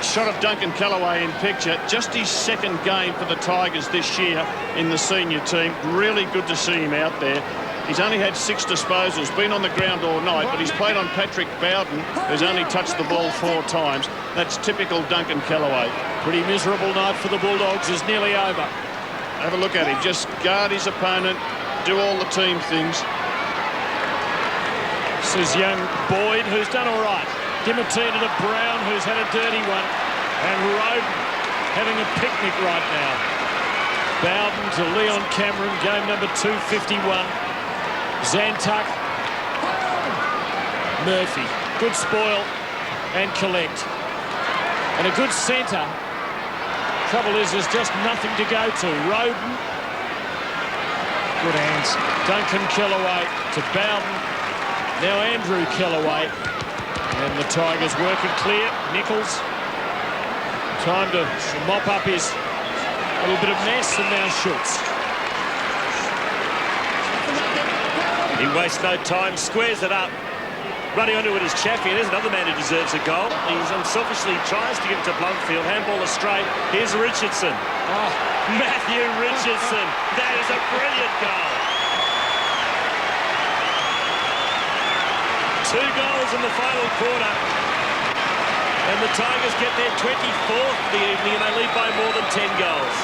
Shot of Duncan Callaway in picture. Just his 2nd game for the Tigers this year in the senior team. Really good to see him out there. He's only had 6 disposals, been on the ground all night, but he's played on Patrick Bowden, who's only touched the ball 4 times. That's typical Duncan Callaway. Pretty miserable night for the Bulldogs is nearly over. Have a look at him. Just guard his opponent, do all the team things. This is young Boyd, who's done all right. Dimittina to Brown, who's had a dirty one. And Roden having a picnic right now. Bowden to Leon Cameron, game number 251. Zantuck, Murphy, good spoil and collect. And a good centre. Trouble is, there's just nothing to go to. Roden, good hands. Duncan Kellaway to Bowden. Now Andrew Kellaway. And the Tigers working clear. Nichols, time to mop up his little bit of mess, and now Schultz. He wastes no time, squares it up. Running onto it is Chaffee. There's another man who deserves a goal. He unselfishly tries to get it to Blundfield. Handball astray. Here's Richardson. Oh, Matthew Richardson. That is a brilliant goal. 2 goals in the final quarter. And the Tigers get their 24th of the evening, and they lead by more than 10 goals.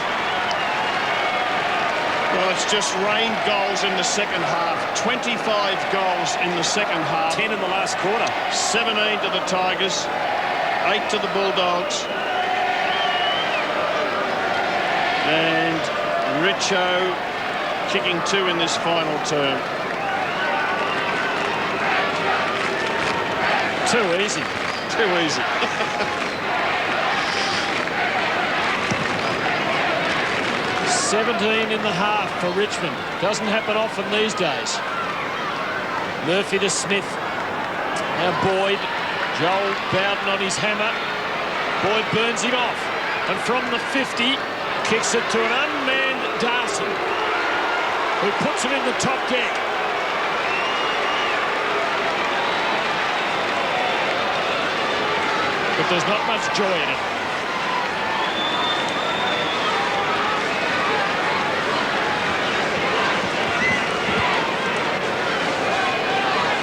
Well, it's just rained goals in the second half. 25 goals in the second half. 10 in the last quarter. 17 to the Tigers, 8 to the Bulldogs. And Richo kicking 2 in this final term. Too easy. Too easy. 17 in the half for Richmond. Doesn't happen often these days. Murphy to Smith. Now Boyd. Joel Bowden on his hammer. Boyd burns him off. And from the 50, kicks it to an unmanned Darcy, who puts it in the top deck. But there's not much joy in it.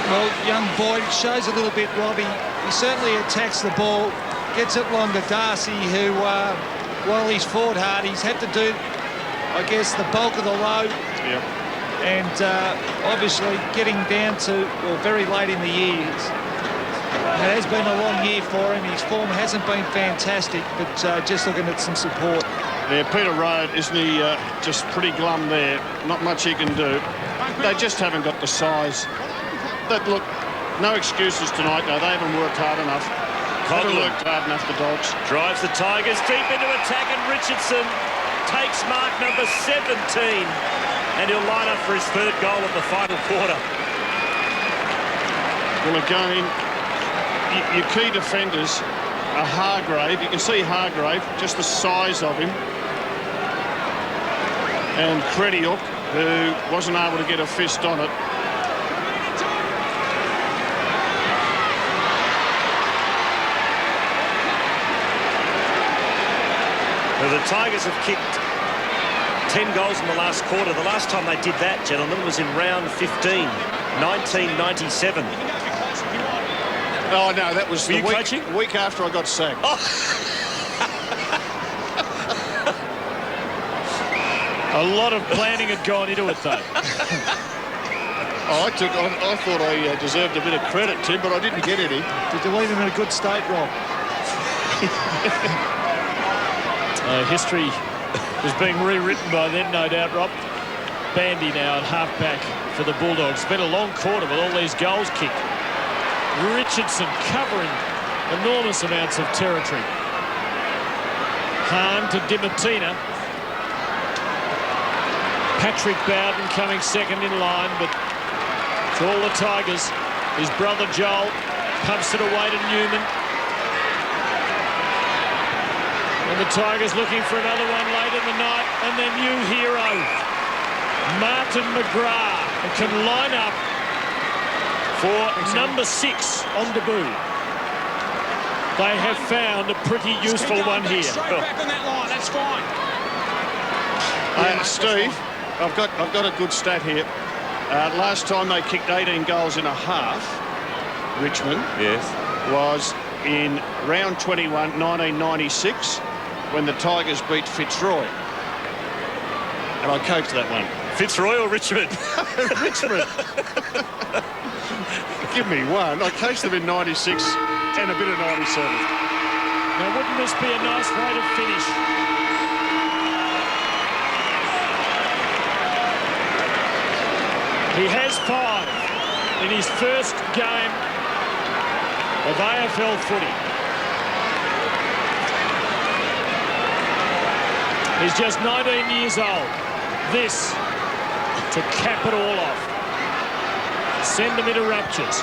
Well, young Boyd shows a little bit, Robbie. He certainly attacks the ball, gets it along to Darcy, who, while he's fought hard, he's had to do, I guess, the bulk of the load. Yep. And obviously getting down to, well, very late in the years. It has been a long year for him. His form hasn't been fantastic, but just looking at some support. Yeah, Peter Road, isn't he just pretty glum there? Not much he can do. They just haven't got the size. But look, no excuses tonight, though. They haven't worked hard enough. Haven't worked hard enough, the Dogs. Drives the Tigers deep into attack, and Richardson takes mark number 17. And he'll line up for his third goal of the final quarter. Well, again, your key defenders are Hargrave. You can see Hargrave, just the size of him. And Crediuk, who wasn't able to get a fist on it. Well, the Tigers have kicked 10 goals in the last quarter. The last time they did that, gentlemen, was in round 15, 1997. Oh, no, that was the week after I got sacked. Oh. A lot of planning had gone into it, though. I thought I deserved a bit of credit, Tim, but I didn't get any. Did you leave him in a good state, Rob? History was being rewritten by then, no doubt, Rob. Bandy now at half-back for the Bulldogs. It's been a long quarter with all these goals kicked. Richardson covering enormous amounts of territory. Hahn to Dimatina. Patrick Bowden coming second in line, but for all the Tigers, his brother Joel pumps it away to Newman. And the Tigers looking for another one late in the night, and their new hero, Martin McGrath, can line up for number 6 on debut. They have found a pretty useful one here. Back on that line, that's fine. Steve, I've got a good stat here. Last time they kicked 18 goals in a half, Richmond, yes, was in round 21, 1996, when the Tigers beat Fitzroy. And I coached that one. Fitzroy or Richmond? Richmond. Give me one. I coached them in 96 and a bit of 97. Now, wouldn't this be a nice way to finish? He has 5 in his first game of AFL footy. He's just 19 years old. This to cap it all off. Send them into raptures.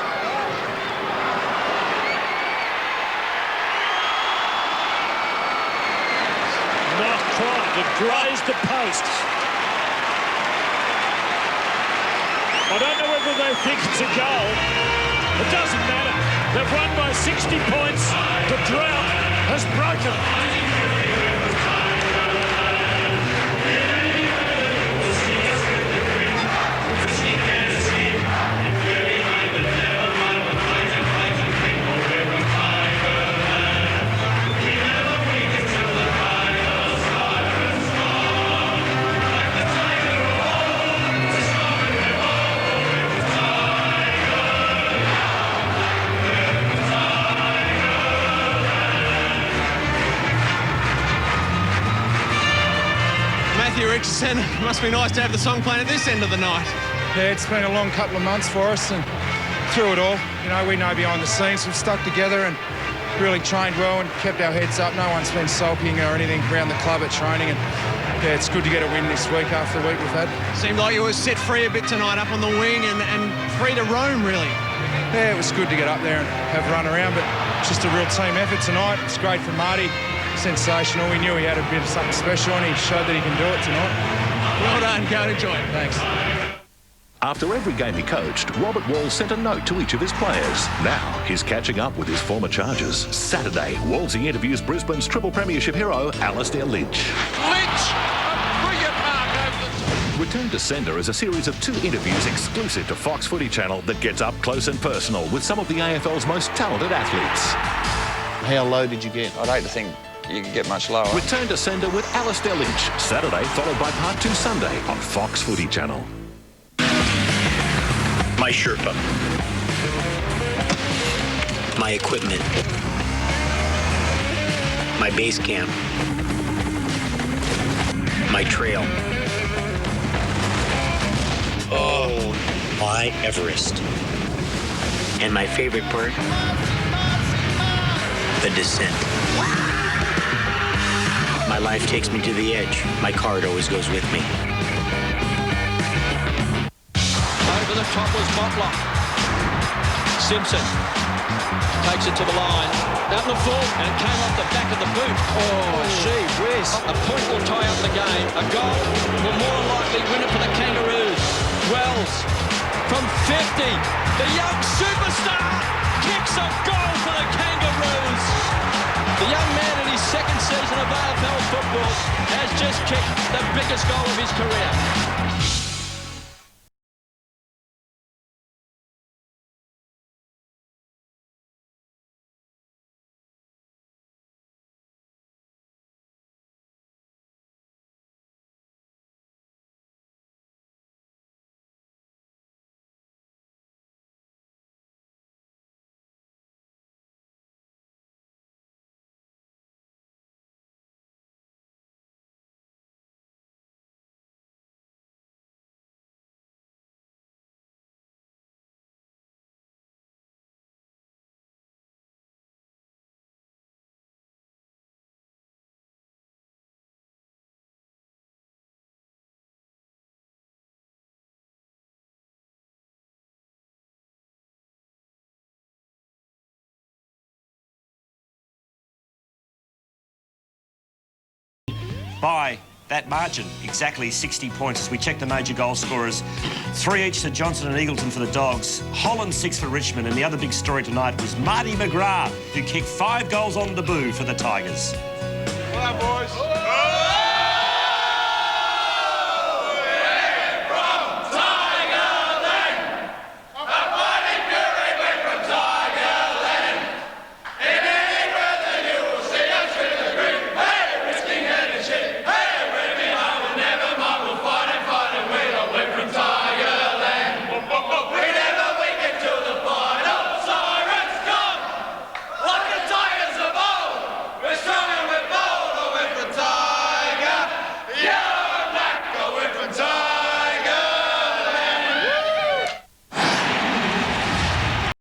Not quite. It grazed the post. I don't know whether they think it's a goal. It doesn't matter. They've won by 60 points. The drought has broken. Richardson, it must be nice to have the song playing at this end of the night. Yeah, it's been a long couple of months for us, and through it all, you know, we know behind the scenes we've stuck together, and really trained well and kept our heads up. No one's been sulking or anything around the club at training. And yeah, it's good to get a win this week after the week we've had. Seemed like you were set free a bit tonight up on the wing and free to roam, really. Yeah, it was good to get up there and have a run around, but just a real team effort tonight. It's great from Marty. Sensational. We knew he had a bit of something special and he showed that he can do it tonight. Well done. Go and enjoy it. Thanks. After every game he coached, Robert Walls sent a note to each of his players. Now he's catching up with his former charges. Saturday, Wallsy interviews Brisbane's triple premiership hero, Alistair Lynch. Lynch! A brilliant mark over the... Return to Sender is a series of 2 interviews exclusive to Fox Footy Channel that gets up close and personal with some of the AFL's most talented athletes. How low did you get? I'd hate to think you could get much lower. Return to Sender with Alistair Lynch, Saturday, followed by Part 2 Sunday on Fox Footy Channel. My Sherpa. My equipment. My base camp. My trail. Oh, my Everest. And my favorite part? The descent. My life takes me to the edge. My card always goes with me. Over the top was Mottler. Simpson takes it to the line. Out in the full, and it came off the back of the boot. Oh, gee whiz. A point will tie up the game. A goal will more than likely win it for the Kangaroos. Wells from 50. The young superstar kicks a goal for the Kangaroos. The young man in his second season of AFL football has just kicked the biggest goal of his career. By that margin, exactly 60 points as we check the major goal scorers. 3 each to Johnson and Eagleton for the Dogs. Holland 6 for Richmond, and the other big story tonight was Marty McGrath, who kicked 5 goals on debut for the Tigers. Well done, boys.